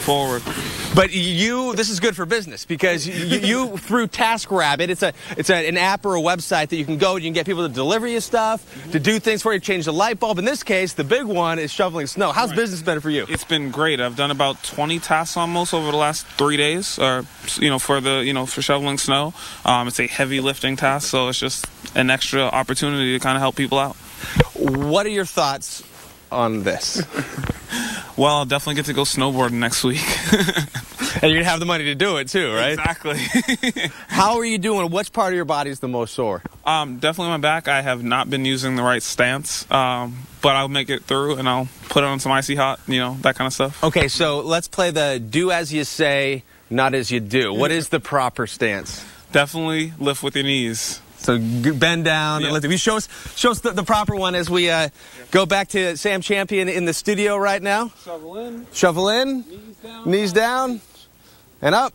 forward. But this is good for business because you through TaskRabbit, it's an app or a website that you can go, you can get people to deliver you stuff, to do things for you, change the light bulb. In this case, the big one is shoveling snow. How's business been for you? It's been great. I've done about 20 tasks almost over the last 3 days, for shoveling snow. It's a heavy lifting task, so it's just an extra opportunity to kind of help people out. What are your thoughts on this? Well, I'll definitely get to go snowboarding next week. And you're going to have the money to do it too, right? Exactly. How are you doing? Which part of your body is the most sore? Definitely my back. I have not been using the right stance, but I'll make it through and I'll put on some icy hot, that kind of stuff. Okay, so let's play the do as you say, not as you do. What is the proper stance? Definitely lift with your knees. So bend down. Yeah. And show us the proper one as we go back to Sam Champion in the studio right now. Shovel in. Shovel in. Knees down. And up.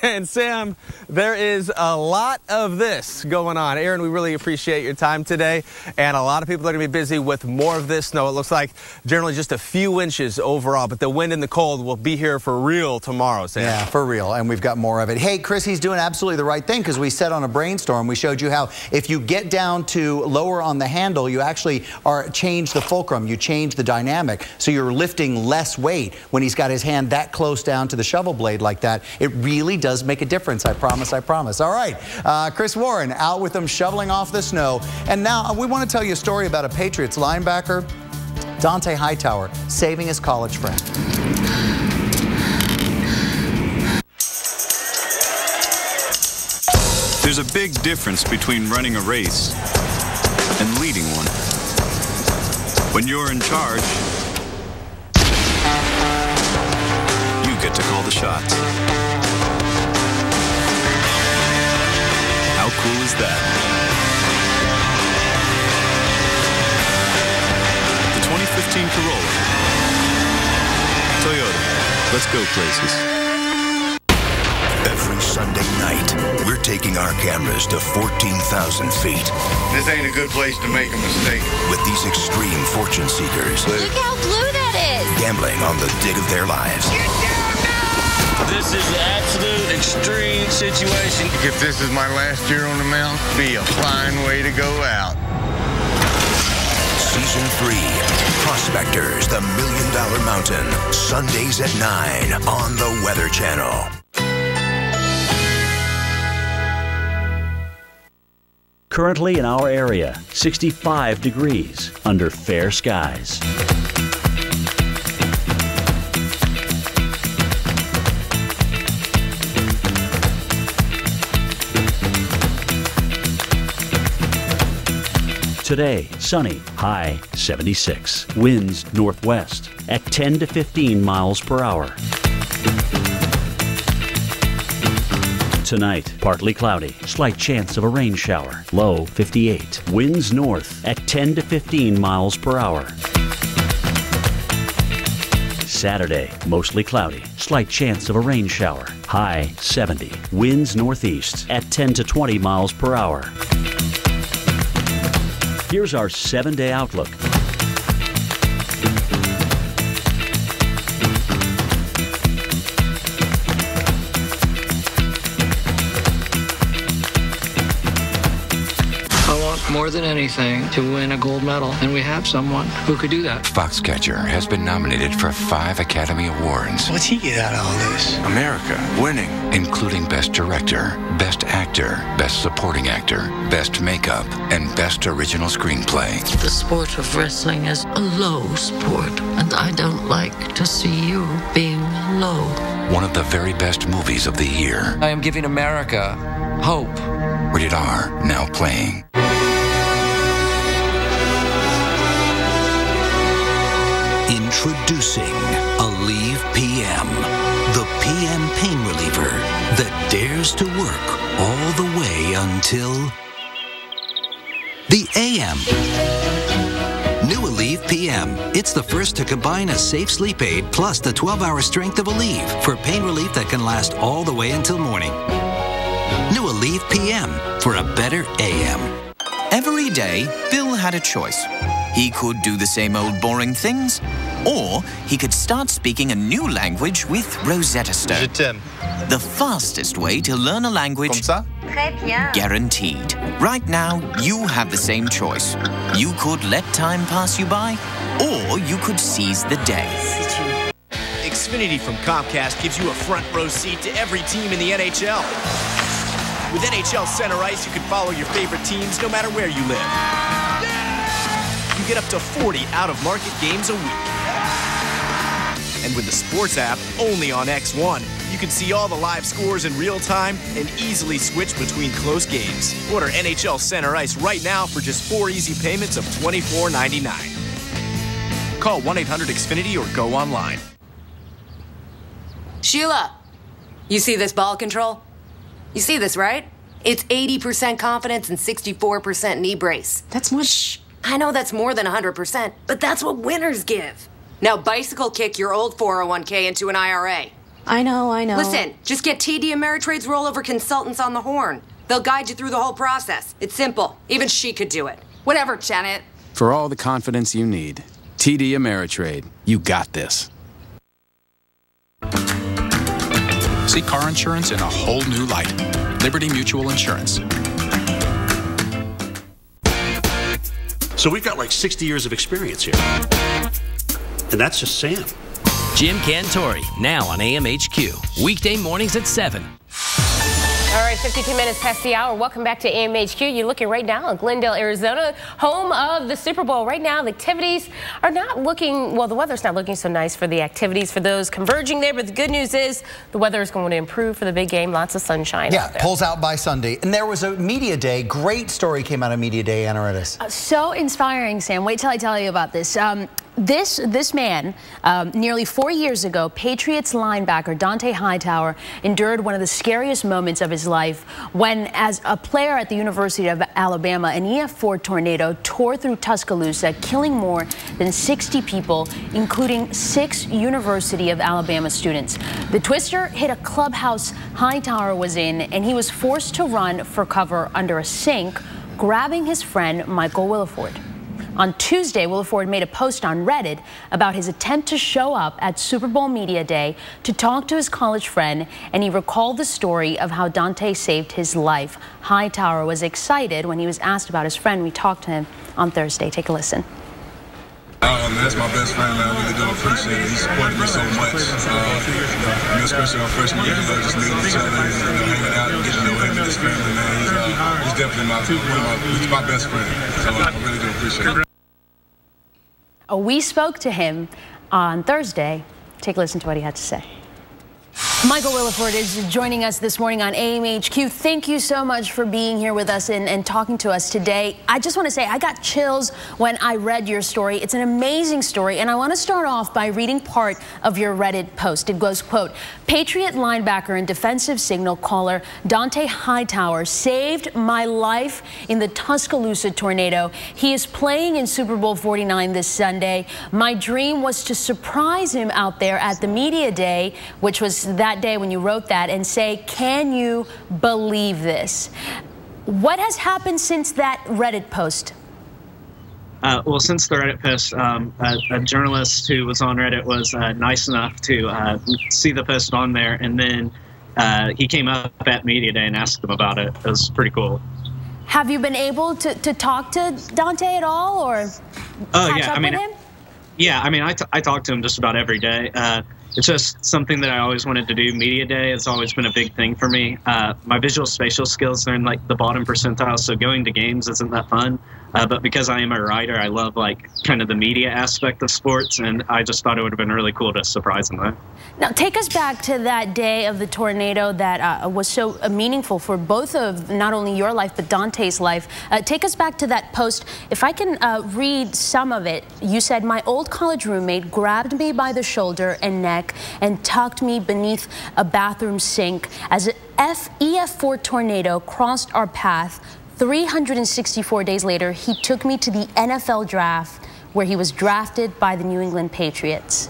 And Sam, there is a lot of this going on. Aaron, we really appreciate your time today. And a lot of people are going to be busy with more of this snow. It looks like generally just a few inches overall, but the wind and the cold will be here for real tomorrow, Sam. Yeah, for real. And we've got more of it. Hey, Chris, he's doing absolutely the right thing because we said on a brainstorm, we showed you how if you get down to lower on the handle, you actually change the fulcrum. You change the dynamic. So you're lifting less weight when he's got his hand that close down to the shovel blade like that. It really does make a difference. I promise, I promise. All right, Chris Warren out with them shoveling off the snow. And now we want to tell you a story about a Patriots linebacker, Dante Hightower, saving his college friend. There's a big difference between running a race and leading one. When you're in charge, you get to call the shots. How cool is that? The 2015 Corolla. Toyota. Let's go places. Every Sunday night, we're taking our cameras to 14,000 feet. This ain't a good place to make a mistake. With these extreme fortune seekers. Look how blue that is. Gambling on the dig of their lives. Get down now! This is an absolute extreme situation. If this is my last year on the mountain, be a fine way to go out. Season 3, Prospectors, the $1 Million Mountain. Sundays at 9 on the Weather Channel. Currently in our area, 65 degrees under fair skies. Today, sunny, high 76. Winds northwest at 10 to 15 miles per hour. Tonight, partly cloudy, slight chance of a rain shower, low 58. Winds north at 10 to 15 miles per hour. Saturday, mostly cloudy, slight chance of a rain shower, high 70. Winds northeast at 10 to 20 miles per hour. Here's our 7-day outlook. More than anything, to win a gold medal, and we have someone who could do that. Foxcatcher has been nominated for 5 Academy Awards. What's he get out of all this? America, winning. Including Best Director, Best Actor, Best Supporting Actor, Best Makeup, and Best Original Screenplay. The sport of wrestling is a low sport, and I don't like to see you being low. One of the very best movies of the year. I am giving America hope. Rated R, now playing. Introducing Aleve PM, the PM pain reliever that dares to work all the way until the AM. New Aleve PM. It's the first to combine a safe sleep aid plus the 12-hour strength of Aleve for pain relief that can last all the way until morning. New Aleve PM for a better AM. Every day, Bill had a choice. He could do the same old boring things, or he could start speaking a new language with Rosetta Stone. Je t'aime. The fastest way to learn a language, Très bien. guaranteed. Right now, you have the same choice. You could let time pass you by, or you could seize the day. Xfinity from Comcast gives you a front row seat to every team in the NHL. With NHL Center Ice, you can follow your favorite teams no matter where you live. You get up to 40 out-of-market games a week. And with the Sports app, only on X1, you can see all the live scores in real time and easily switch between close games. Order NHL Center Ice right now for just 4 easy payments of $24.99. Call 1-800-XFINITY or go online. Sheila, you see this ball control? You see this, right? It's 80% confidence and 64% knee brace. That's much. Shh. I know that's more than 100%, but that's what winners give. Now bicycle kick your old 401k into an IRA. I know. Listen, just get TD Ameritrade's rollover consultants on the horn. They'll guide you through the whole process. It's simple. Even she could do it. Whatever, Janet. For all the confidence you need, TD Ameritrade. You got this. See car insurance in a whole new light. Liberty Mutual Insurance. So we've got like 60 years of experience here. And that's just Sam. Jim Cantori, now on AMHQ. Weekday mornings at 7. All right, 52 minutes past the hour. Welcome back to AMHQ. You're looking right now at Glendale, Arizona, home of the Super Bowl. Right now, the activities are not looking, well, the weather's not looking so nice for the activities for those converging there. But the good news is the weather is going to improve for the big game. Lots of sunshine out there. Pulls out by Sunday. And there was a media day. Great story came out of media day, Anna Redis. So inspiring, Sam. Wait till I tell you about this. This man, nearly 4 years ago, Patriots linebacker Dont'a Hightower endured one of the scariest moments of his life when, as a player at the University of Alabama, an EF4 tornado tore through Tuscaloosa, killing more than 60 people, including 6 University of Alabama students. The twister hit a clubhouse Hightower was in, and he was forced to run for cover under a sink, grabbing his friend Michael Williford. On Tuesday, Williford made a post on Reddit about his attempt to show up at Super Bowl Media Day to talk to his college friend, and he recalled the story of how Dont'a saved his life. Hightower was excited when he was asked about his friend. We talked to him on Thursday. Take a listen. That's my best friend, man. I really do appreciate it. He supported me so much, especially our freshman year, just meeting each other and hanging out and getting to know him and his family, man. He's definitely my best friend, so I really do appreciate it. We spoke to him on Thursday. Take a listen to what he had to say. Michael Williford is joining us this morning on AMHQ. Thank you so much for being here with us and talking to us today. I just want to say I got chills when I read your story. It's an amazing story, and I want to start off by reading part of your Reddit post. It goes, quote, Patriot linebacker and defensive signal caller Dont'a Hightower saved my life in the Tuscaloosa tornado. He is playing in Super Bowl 49 this Sunday. My dream was to surprise him out there at the media day, which was that day when you wrote that, and say, can you believe this? What has happened since that Reddit post? Well, since the Reddit post, a journalist who was on Reddit was nice enough to see the post on there, and then he came up at Media Day and asked him about it. It was pretty cool. Have you been able to talk to Dont'a at all, or catch up with him? Yeah, I mean, I talk to him just about every day. It's just something that I always wanted to do. Media Day has always been a big thing for me. My visual spatial skills are in like the bottom percentile, so going to games isn't that fun. But because I am a writer, I love like kind of the media aspect of sports, and I just thought it would have been really cool to surprise him there. Now, take us back to that day of the tornado that was so meaningful for both of not only your life, but Dont'a's life. Take us back to that post. If I can read some of it, you said, my old college roommate grabbed me by the shoulder and neck and tucked me beneath a bathroom sink as an EF4 tornado crossed our path. 364 days later, he took me to the NFL draft, where he was drafted by the New England Patriots.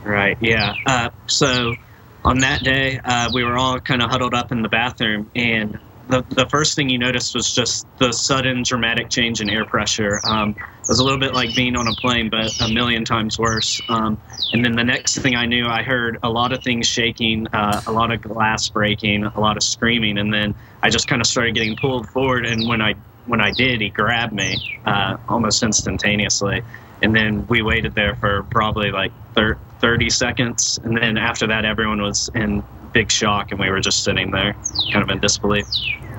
Right, yeah. So on that day, we were all kind of huddled up in the bathroom, and the first thing you noticed was just the sudden dramatic change in air pressure. It was a little bit like being on a plane, but a million times worse. And then the next thing I knew, I heard a lot of things shaking, a lot of glass breaking, a lot of screaming, and then I just kind of started getting pulled forward. And when I did, he grabbed me almost instantaneously. And then we waited there for probably like 30 seconds. And then after that, everyone was in big shock, and we were just sitting there kind of in disbelief.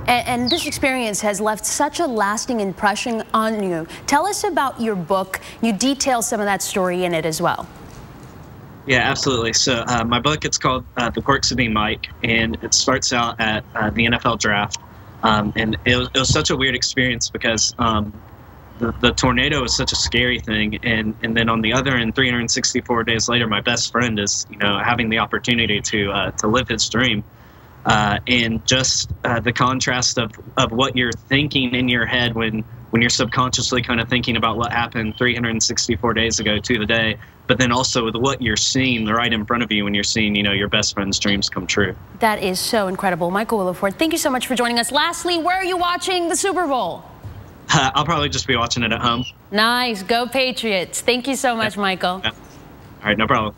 And this experience has left such a lasting impression on you. Tell us about your book. You detail some of that story in it as well. Yeah, absolutely. So my book, it's called The Quirks of Being Mike, and it starts out at the NFL draft. And it was such a weird experience because the tornado is such a scary thing, and then on the other end, 364 days later, my best friend is having the opportunity to live his dream, and just the contrast of what you're thinking in your head when you're subconsciously kind of thinking about what happened 364 days ago to the day, but then also with what you're seeing right in front of you when you're seeing your best friend's dreams come true. That is so incredible. Michael Williford, thank you so much for joining us. Lastly, where are you watching the Super Bowl? I'll probably just be watching it at home. Nice. Go Patriots. Thank you so much, Michael. Yeah. All right, no problem.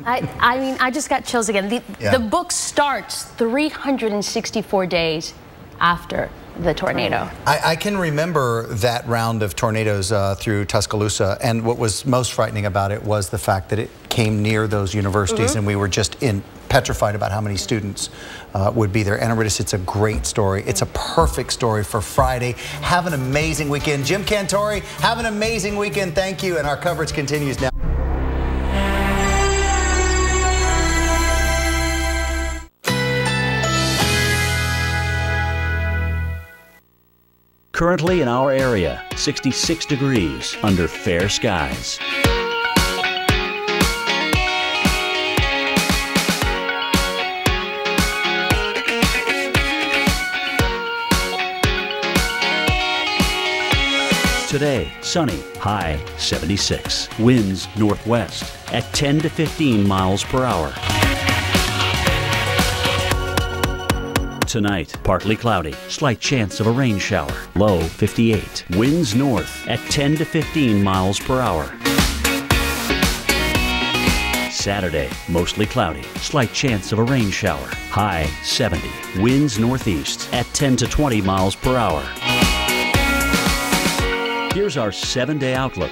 I mean, I just got chills again. The book starts 364 days after the tornado. I can remember that round of tornadoes through Tuscaloosa, and what was most frightening about it was the fact that it came near those universities, and we were just petrified about how many students would be there. Anna Rittis, it's a great story. It's a perfect story for Friday. Have an amazing weekend. Jim Cantore, have an amazing weekend. Thank you, and our coverage continues now. Currently in our area, 66 degrees under fair skies. Today, sunny, high 76. Winds northwest at 10 to 15 miles per hour. Tonight, partly cloudy, slight chance of a rain shower, low 58. Winds north at 10 to 15 miles per hour. Saturday, mostly cloudy, slight chance of a rain shower, high 70. Winds northeast at 10 to 20 miles per hour. Here's our 7-day outlook.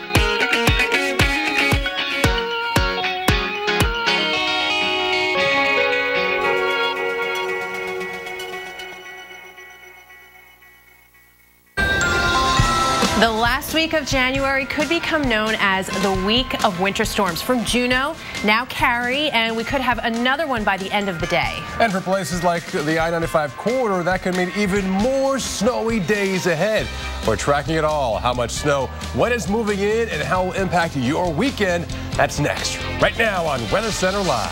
The last week of January could become known as the week of winter storms. From Juneau, now Cary, and we could have another one by the end of the day. And for places like the I-95 corridor, that could mean even more snowy days ahead. We're tracking it all, how much snow, when it's moving in, and how it will impact your weekend. That's next, right now on Weather Center Live.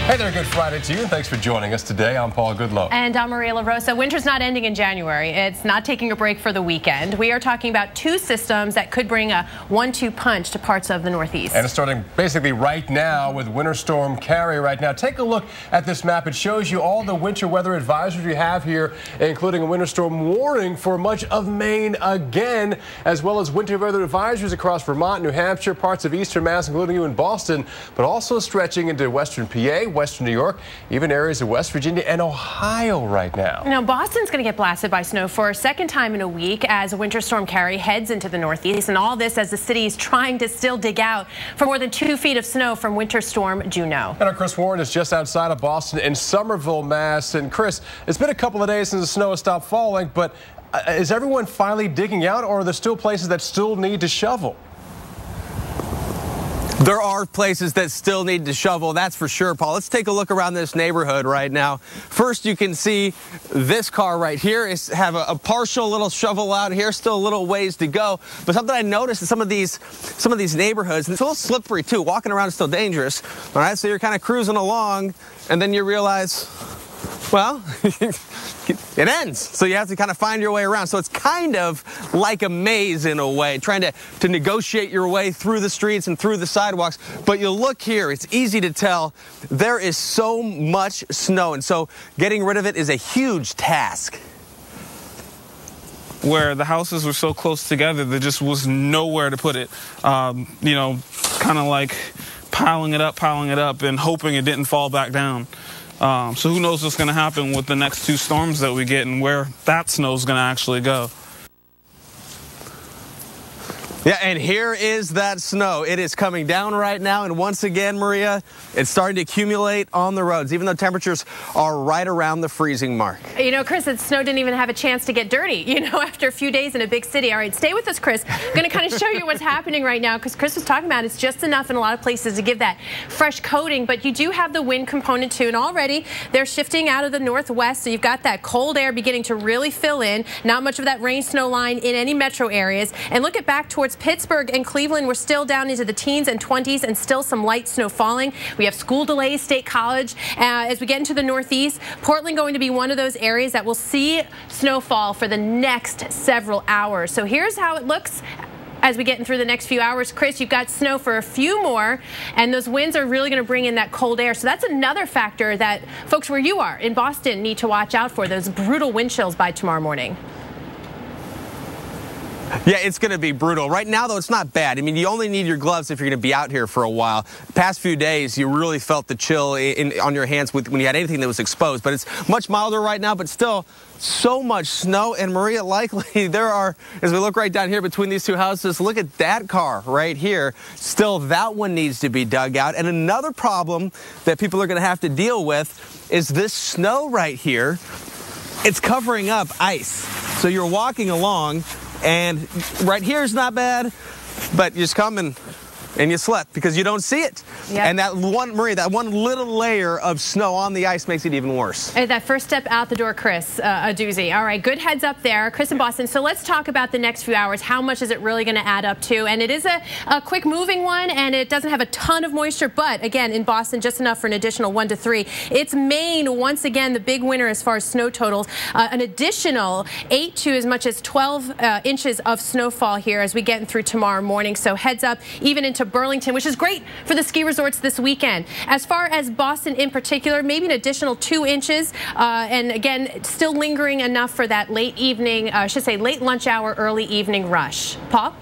Hey there, good Friday to you, and thanks for joining us today. I'm Paul Goodlow. And I'm Maria LaRosa. Winter's not ending in January. It's not taking a break for the weekend. We are talking about two systems that could bring a 1-2 punch to parts of the Northeast. And it's starting basically right now with Winter Storm Cary right now. Take a look at this map. It shows you all the winter weather advisories we have here, including a winter storm warning for much of Maine again, as well as winter weather advisories across Vermont, New Hampshire, parts of eastern Mass, including you in Boston, but also stretching into western PA, western New York, even areas of West Virginia and Ohio right now. Now, Boston's going to get blasted by snow for a second time in a week as Winter Storm Cary heads into the Northeast, and all this as the city is trying to still dig out for more than 2 feet of snow from Winter Storm Juneau. And our Chris Warren is just outside of Boston in Somerville, Mass. And Chris, it's been a couple of days since the snow has stopped falling, but is everyone finally digging out, or are there still places that still need to shovel? There are places that still need to shovel, that's for sure, Paul. Let's take a look around this neighborhood right now. First, you can see this car right here is have a partial little shovel out here, still a little ways to go. But something I noticed in some of these neighborhoods, and it's a little slippery too. Walking around is still dangerous. All right, so you're kind of cruising along, and then you realize Well, it ends, so you have to kind of find your way around. So it's kind of like a maze in a way, trying to negotiate your way through the streets and through the sidewalks. But you look here, it's easy to tell there is so much snow, and so getting rid of it is a huge task. Where the houses were so close together, there just was nowhere to put it. You know, kind of like piling it up, and hoping it didn't fall back down. So who knows what's going to happen with the next 2 storms that we get and where that snow is going to actually go. Yeah, and here is that snow. It is coming down right now, and once again, Maria, it's starting to accumulate on the roads, even though temperatures are right around the freezing mark. You know, Chris, the snow didn't even have a chance to get dirty, you know, after a few days in a big city. All right, stay with us, Chris. I'm going to kind of show you what's happening right now, because Chris was talking about it's just enough in a lot of places to give that fresh coating, but you do have the wind component too, and already they're shifting out of the northwest, so you've got that cold air beginning to really fill in. Not much of that rain-snow line in any metro areas. And look at back towards Pittsburgh and Cleveland. We're still down into the teens and 20s and still some light snow falling. We have school delays, State College. As we get into the northeast, Portland going to be one of those areas that will see snowfall for the next several hours. So here's how it looks as we get in through the next few hours. Chris, you've got snow for a few more, and those winds are really going to bring in that cold air. So that's another factor that folks where you are in Boston need to watch out for, those brutal wind chills by tomorrow morning. Yeah, it's going to be brutal. Right now, though, it's not bad. I mean, you only need your gloves if you're going to be out here for a while. The past few days, you really felt the chill on your hands when you had anything that was exposed. But it's much milder right now, but still so much snow. And Maria, likely there are, as we look right down here between these 2 houses, look at that car right here. Still, that one needs to be dug out. And another problem that people are going to have to deal with is this snow right here. It's covering up ice. So you're walking along, and right here is not bad, but you just come and you slip because you don't see it. Yep. And that one, Maria, that one little layer of snow on the ice makes it even worse. That first step out the door, Chris, a doozy. All right, good heads up there. Chris in Boston. So let's talk about the next few hours. How much is it really going to add up to? And it is a quick moving one, and it doesn't have a ton of moisture, but again, in Boston, just enough for an additional 1 to 3. It's Maine, once again, the big winner as far as snow totals. An additional 8 to as much as 12 inches of snowfall here as we get through tomorrow morning. So heads up, even into Burlington, which is great for the ski resorts this weekend. As far as Boston in particular, maybe an additional 2 inches. And again, still lingering enough for that late evening, I should say late lunch hour, early evening rush. Paul?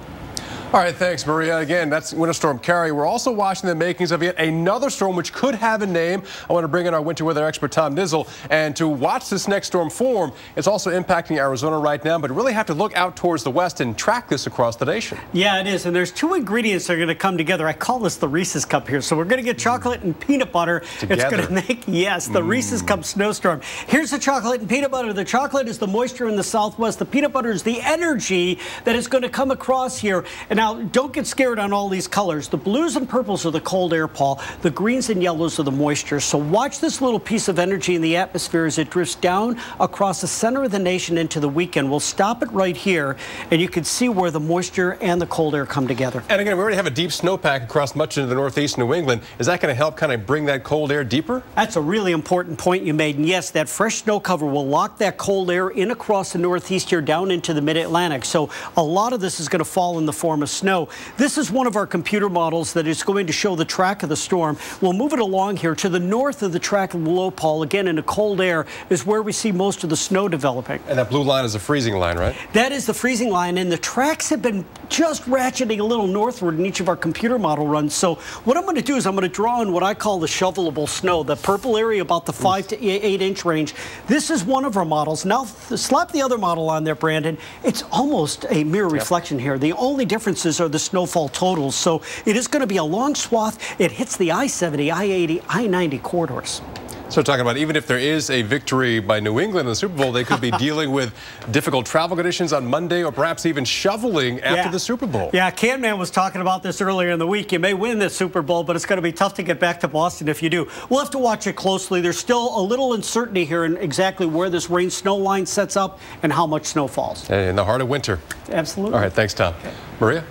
All right, thanks, Maria. Again, that's Winter Storm Carrie. We're also watching the makings of yet another storm, which could have a name. I want to bring in our winter weather expert, Tom Nizzle. And to watch this next storm form, it's also impacting Arizona right now, but really have to look out towards the west and track this across the nation. Yeah, it is. And there's 2 ingredients that are going to come together. I call this the Reese's Cup here. So we're going to get chocolate and peanut butter. Together. It's going to make, yes, the Reese's Cup snowstorm. Here's the chocolate and peanut butter. The chocolate is the moisture in the southwest. The peanut butter is the energy that is going to come across here. And now, don't get scared on all these colors. The blues and purples are the cold air, Paul. The greens and yellows are the moisture. So watch this little piece of energy in the atmosphere as it drifts down across the center of the nation into the weekend. We'll stop it right here, and you can see where the moisture and the cold air come together. And again, we already have a deep snowpack across much of the northeast New England. Is that going to help kind of bring that cold air deeper? That's a really important point you made. And yes, that fresh snow cover will lock that cold air in across the northeast here down into the mid-Atlantic. So a lot of this is going to fall in the form of snow. This is one of our computer models that is going to show the track of the storm. We'll move it along here to the north of the track of the low, Paul. Again, in the cold air is where we see most of the snow developing. And that blue line is the freezing line, right? That is the freezing line, and the tracks have been just ratcheting a little northward in each of our computer model runs. So what I'm going to do is I'm going to draw in what I call the shovelable snow, the purple area about the 5 to 8 inch range. This is one of our models. Now slap the other model on there, Brandon. It's almost a mirror reflection here. The only differences are the snowfall totals. So it is going to be a long swath. It hits the I-70, I-80, I-90 corridors. So talking about even if there is a victory by New England in the Super Bowl, they could be dealing with difficult travel conditions on Monday or perhaps even shoveling after the Super Bowl. Yeah, Can-Man was talking about this earlier in the week. You may win this Super Bowl, but it's going to be tough to get back to Boston if you do. We'll have to watch it closely. There's still a little uncertainty here in exactly where this rain-snow line sets up and how much snow falls. In the heart of winter. Absolutely. All right, thanks, Tom. Okay. Maria?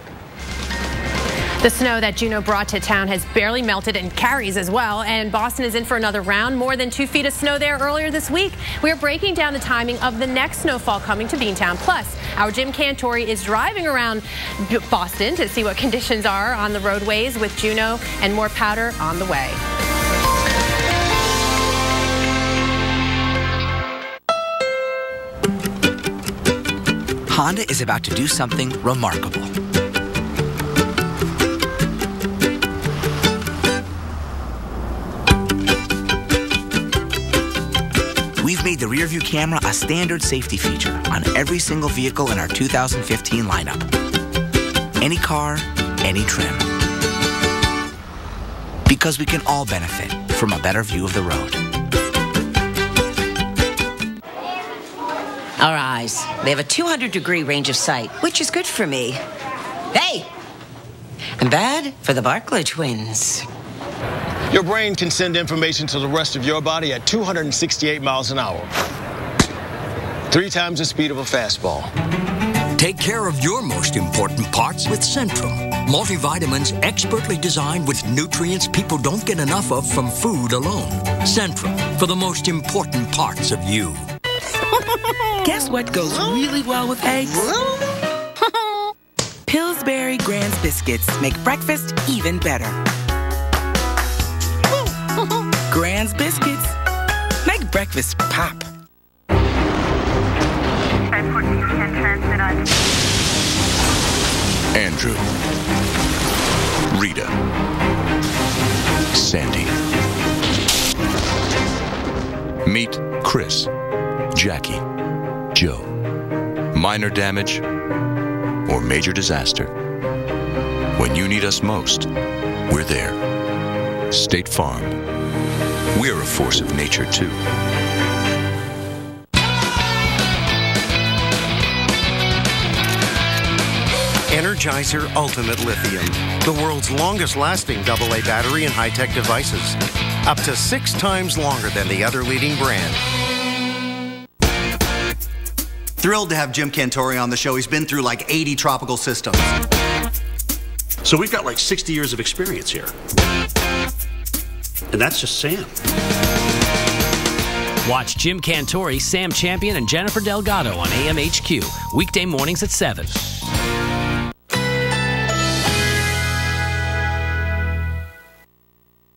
The snow that Juneau brought to town has barely melted and carries as well, and Boston is in for another round. More than 2 feet of snow there earlier this week. We are breaking down the timing of the next snowfall coming to Beantown. Plus, our Jim Cantore is driving around Boston to see what conditions are on the roadways with Juneau and more powder on the way. Honda is about to do something remarkable. We've made the rear-view camera a standard safety feature on every single vehicle in our 2015 lineup. Any car, any trim. Because we can all benefit from a better view of the road. Our eyes, they have a 200-degree range of sight, which is good for me. Hey! And bad for the Barkley twins. Your brain can send information to the rest of your body at 268 miles an hour. 3 times the speed of a fastball. Take care of your most important parts with Centrum. Multivitamins expertly designed with nutrients people don't get enough of from food alone. Centrum, for the most important parts of you. Guess what goes really well with eggs? Pillsbury Grand's biscuits make breakfast even better. Grand's biscuits make breakfast pop. Andrew, Rita, Sandy. Meet Chris, Jackie, Joe. Minor damage or major disaster. When you need us most, we're there. State Farm. We're a force of nature, too. Energizer Ultimate Lithium, the world's longest-lasting AA battery in high-tech devices. Up to 6 times longer than the other leading brand. Thrilled to have Jim Cantore on the show. He's been through like 80 tropical systems. So we've got like 60 years of experience here. And that's just Sam. Watch Jim Cantore, Sam Champion, and Jennifer Delgado on AMHQ, weekday mornings at 7.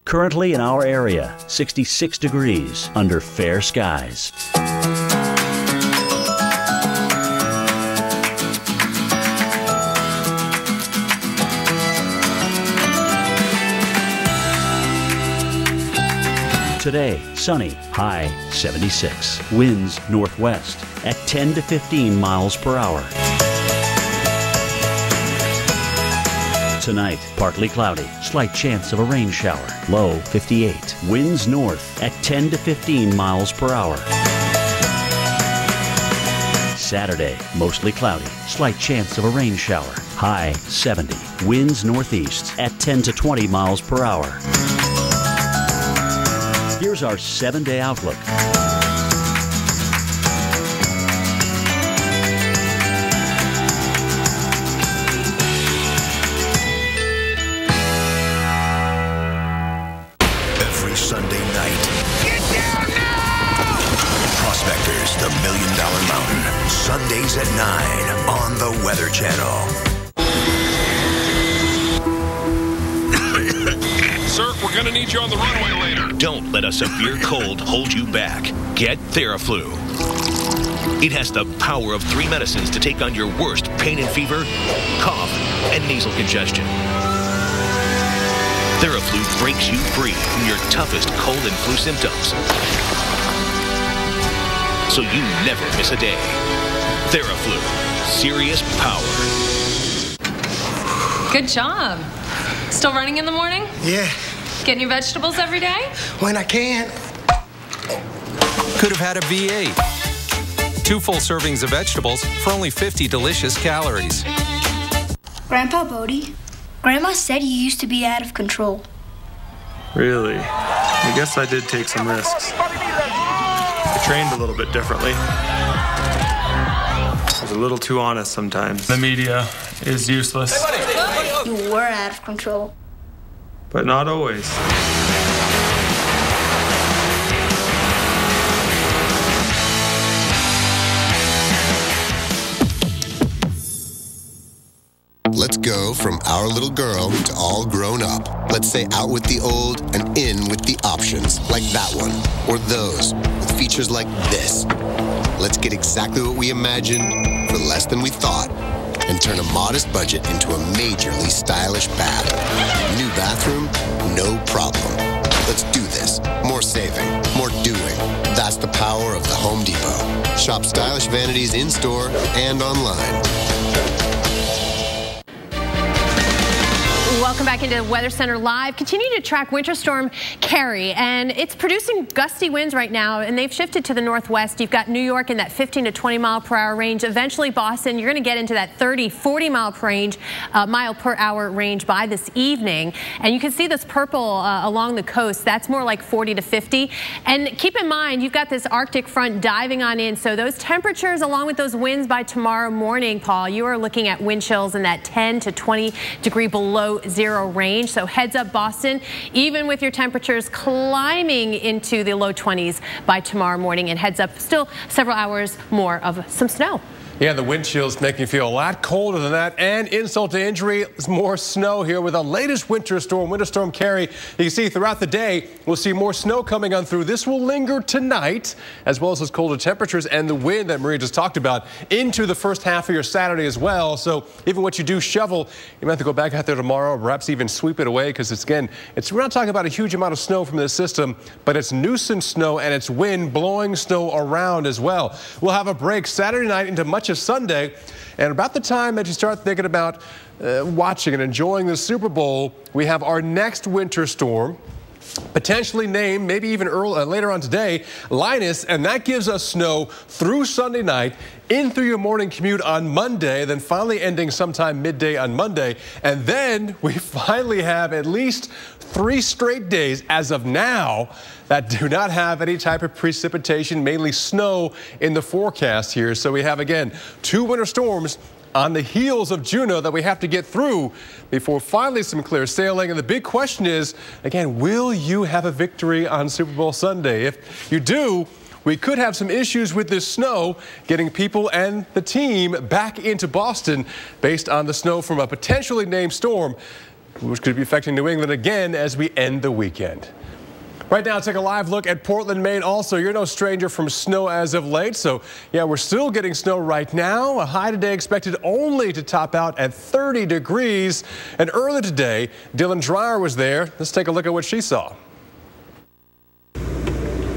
Currently in our area, 66 degrees under fair skies. Today, sunny, high 76. Winds northwest at 10 to 15 miles per hour. Tonight, partly cloudy, slight chance of a rain shower, low 58. Winds north at 10 to 15 miles per hour. Saturday, mostly cloudy, slight chance of a rain shower, high 70. Winds northeast at 10 to 20 miles per hour. Here's our 7-day outlook. Every Sunday night. Get down now! Prospectors, the $1 Million Mountain. Sundays at 9 on the Weather Channel. Sir, we're gonna need you on the runway later. Don't let a severe cold hold you back. Get Theraflu. It has the power of 3 medicines to take on your worst pain and fever, cough, and nasal congestion. Theraflu breaks you free from your toughest cold and flu symptoms, so you never miss a day. Theraflu. Serious power. Good job. Still running in the morning? Yeah. Getting your vegetables every day? When I can. Could have had a V8. 2 full servings of vegetables for only 50 delicious calories. Grandpa Bodie, Grandma said you used to be out of control. Really? I guess I did take some risks. I trained a little bit differently. I was a little too honest sometimes. The media is useless. You were out of control. But not always. Let's go from our little girl to all grown up. Let's say out with the old and in with the options, like that one, or those, with features like this. Let's get exactly what we imagined for less than we thought, and turn a modest budget into a majorly stylish bath. New bathroom? No problem. Let's do this. More saving, more doing. That's the power of the Home Depot. Shop stylish vanities in-store and online. Welcome back into Weather Center Live. Continue to track Winter Storm Carrie, and it's producing gusty winds right now, and they've shifted to the northwest. You've got New York in that 15 to 20 mile per hour range. Eventually Boston, you're going to get into that 30, 40 mile per hour range by this evening. And you can see this purple along the coast. That's more like 40 to 50. And keep in mind, you've got this Arctic front diving on in. So those temperatures, along with those winds by tomorrow morning, Paul, you are looking at wind chills in that 10 to 20 degree below zero range. So heads up Boston, even with your temperatures climbing into the low 20s by tomorrow morning, and heads up still several hours more of some snow. Yeah, the wind chills make you feel a lot colder than that, and insult to injury, more snow here with the latest winter storm Carrie. You can see throughout the day, we'll see more snow coming on through. This will linger tonight, as well as those colder temperatures and the wind that Maria just talked about into the first half of your Saturday as well. So even what you do shovel, you might have to go back out there tomorrow, or perhaps even sweep it away, because we're not talking about a huge amount of snow from this system, but it's nuisance snow and it's wind blowing snow around as well. We'll have a break Saturday night into much of Sunday, and about the time that you start thinking about watching and enjoying the Super Bowl, we have our next winter storm, potentially named, maybe even later on today, Linus, and that gives us snow through Sunday night, in through your morning commute on Monday, then finally ending sometime midday on Monday. And then we finally have at least 3 straight days as of now that do not have any type of precipitation, mainly snow in the forecast here. So we have, again, 2 winter storms on the heels of Juno that we have to get through before finally some clear sailing. And the big question is, again, will you have a victory on Super Bowl Sunday? If you do, we could have some issues with this snow getting people and the team back into Boston based on the snow from a potentially named storm, which could be affecting New England again as we end the weekend. Right now, take a live look at Portland, Maine. Also, you're no stranger from snow as of late. So, yeah, we're still getting snow right now. A high today expected only to top out at 30 degrees. And earlier today, Dylan Dreyer was there. Let's take a look at what she saw.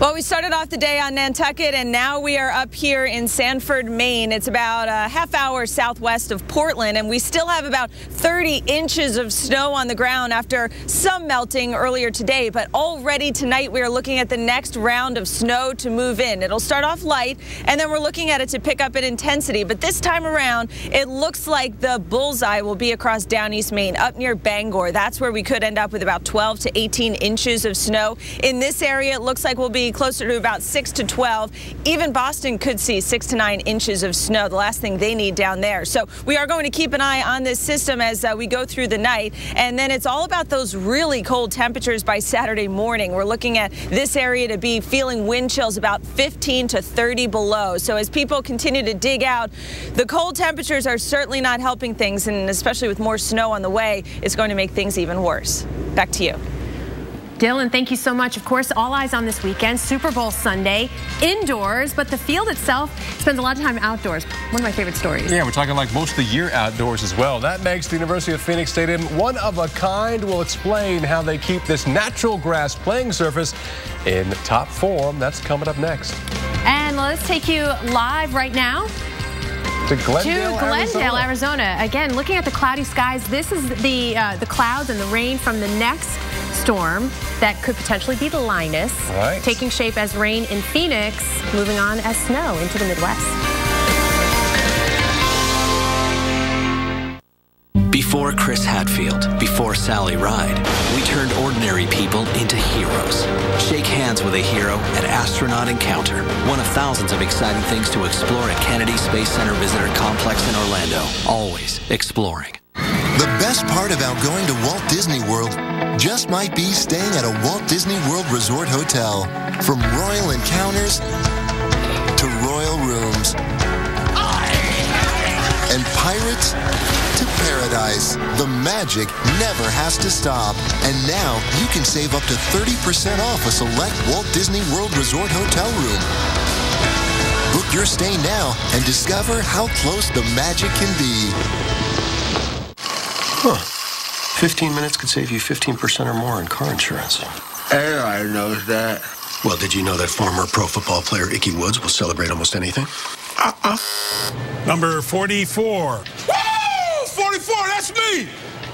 Well, we started off the day on Nantucket, and now we are up here in Sanford, Maine. It's about a half hour southwest of Portland, and we still have about 30 inches of snow on the ground after some melting earlier today. But already tonight, we are looking at the next round of snow to move in. It'll start off light, and then we're looking at it to pick up in intensity. But this time around, it looks like the bullseye will be across down East Maine, up near Bangor. That's where we could end up with about 12 to 18 inches of snow. In this area, it looks like we'll be closer to about 6 to 12. Even Boston could see 6 to 9 inches of snow, the last thing they need down there. So we are going to keep an eye on this system as we go through the night. And then it's all about those really cold temperatures by Saturday morning. We're looking at this area to be feeling wind chills about 15 to 30 below. So as people continue to dig out, the cold temperatures are certainly not helping things, and especially with more snow on the way, it's going to make things even worse. Back to you. Dylan, thank you so much. Of course, all eyes on this weekend, Super Bowl Sunday, indoors, but the field itself spends a lot of time outdoors. One of my favorite stories. Yeah, we're talking like most of the year outdoors as well. That makes the University of Phoenix Stadium one of a kind. We'll explain how they keep this natural grass playing surface in top form. That's coming up next. And let's take you live right now to Glendale, Arizona. Again, looking at the cloudy skies, this is the clouds and the rain from the next storm that could potentially be the Linus, taking shape as rain in Phoenix, moving on as snow into the Midwest. Before Chris Hadfield, before Sally Ride, we turned ordinary people into heroes. Shake hands with a hero at Astronaut Encounter, one of thousands of exciting things to explore at Kennedy Space Center Visitor Complex in Orlando. Always exploring. The best part about going to Walt Disney World just might be staying at a Walt Disney World Resort hotel. From royal encounters to royal rooms. And pirates to paradise. The magic never has to stop. And now you can save up to 30% off a select Walt Disney World Resort hotel room. Book your stay now and discover how close the magic can be. Huh. 15 minutes could save you 15% or more in car insurance. Everybody knows that. Well, did you know that former pro football player Ickey Woods will celebrate almost anything? Number 44. Woo! 44, that's me!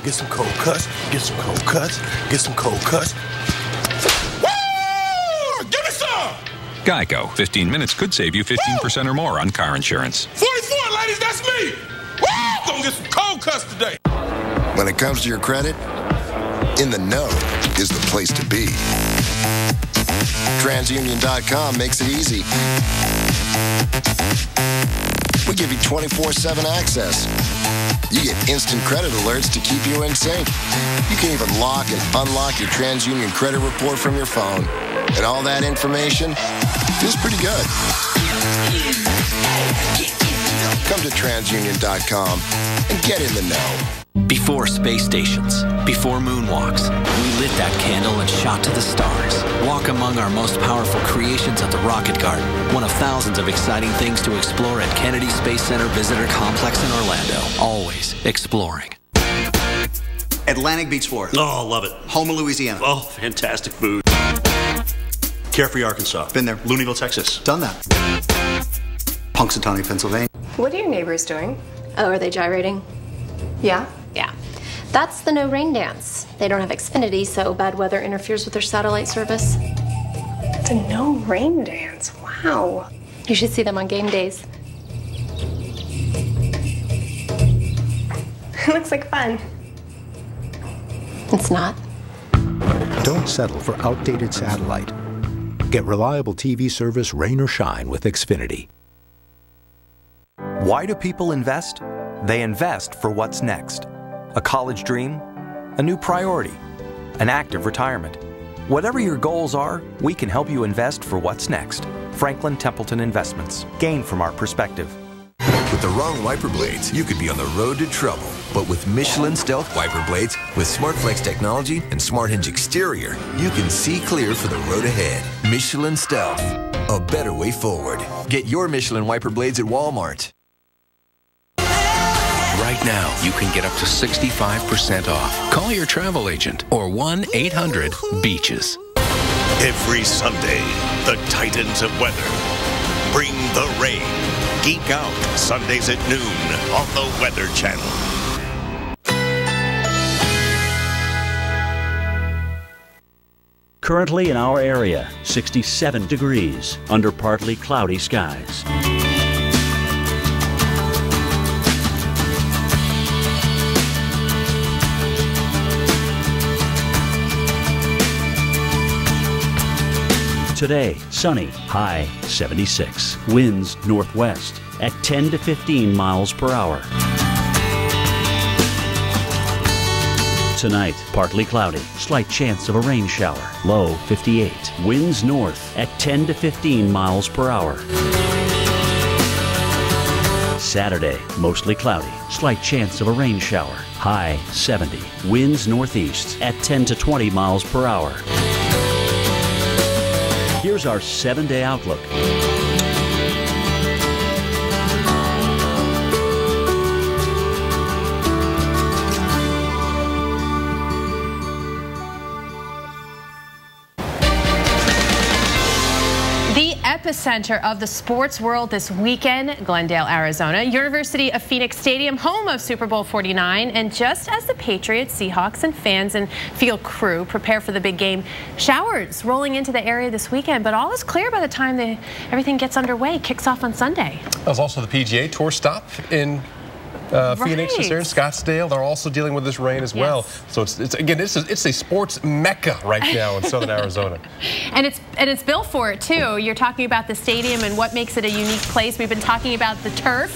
Get some cold cuts, get some cold cuts, get some cold cuts. Woo! Give me some! Geico. 15 minutes could save you 15% or more on car insurance. 44, ladies, that's me! Woo! Gonna get some cold cuts today. When it comes to your credit, In the Know is the place to be. TransUnion.com makes it easy. We give you 24/7 access. You get instant credit alerts to keep you in sync. You can even lock and unlock your TransUnion credit report from your phone. And all that information feels pretty good. Come to TransUnion.com and get in the know. Before space stations, before moonwalks, we lit that candle and shot to the stars. Walk among our most powerful creations at the Rocket Garden, one of thousands of exciting things to explore at Kennedy Space Center Visitor Complex in Orlando. Always exploring. Atlantic Beach, Florida. Oh, love it. Houma, Louisiana. Oh, fantastic food. Carefree, Arkansas. Been there. Looneyville, Texas. Done that. Punxsutawney, Pennsylvania. What are your neighbors doing? Oh, are they gyrating? Yeah? Yeah. That's the no rain dance. They don't have Xfinity, so bad weather interferes with their satellite service. It's a no rain dance. Wow. You should see them on game days. It looks like fun. It's not. Don't settle for outdated satellite. Get reliable TV service rain or shine with Xfinity. Why do people invest? They invest for what's next. A college dream, a new priority, an active retirement. Whatever your goals are, we can help you invest for what's next. Franklin Templeton Investments. Gain from our perspective. With the wrong wiper blades, you could be on the road to trouble. But with Michelin Stealth wiper blades, with SmartFlex technology and Smart Hinge exterior, you can see clear for the road ahead. Michelin Stealth, a better way forward. Get your Michelin wiper blades at Walmart. Right now, you can get up to 65% off. Call your travel agent or 1-800-BEACHES. Every Sunday, the Titans of Weather bring the rain. Geek Out, Sundays at noon on the Weather Channel. Currently in our area, 67 degrees under partly cloudy skies. Today, sunny, high 76. Winds northwest at 10 to 15 miles per hour. Tonight, partly cloudy, slight chance of a rain shower. Low 58. Winds north at 10 to 15 miles per hour. Saturday, mostly cloudy, slight chance of a rain shower. High 70. Winds northeast at 10 to 20 miles per hour. Here's our 7-day outlook. The epicenter of the sports world this weekend, Glendale, Arizona, University of Phoenix Stadium, home of Super Bowl 49. And just as the Patriots, Seahawks, and fans and field crew prepare for the big game, showers rolling into the area this weekend. But all is clear by the time everything gets underway, kicks off on Sunday. There's also the PGA Tour stop in Phoenix is here, Scottsdale. They're also dealing with this rain as well. So it's a sports mecca right now in southern Arizona. And it's built for it too. You're talking about the stadium and what makes it a unique place. We've been talking about the turf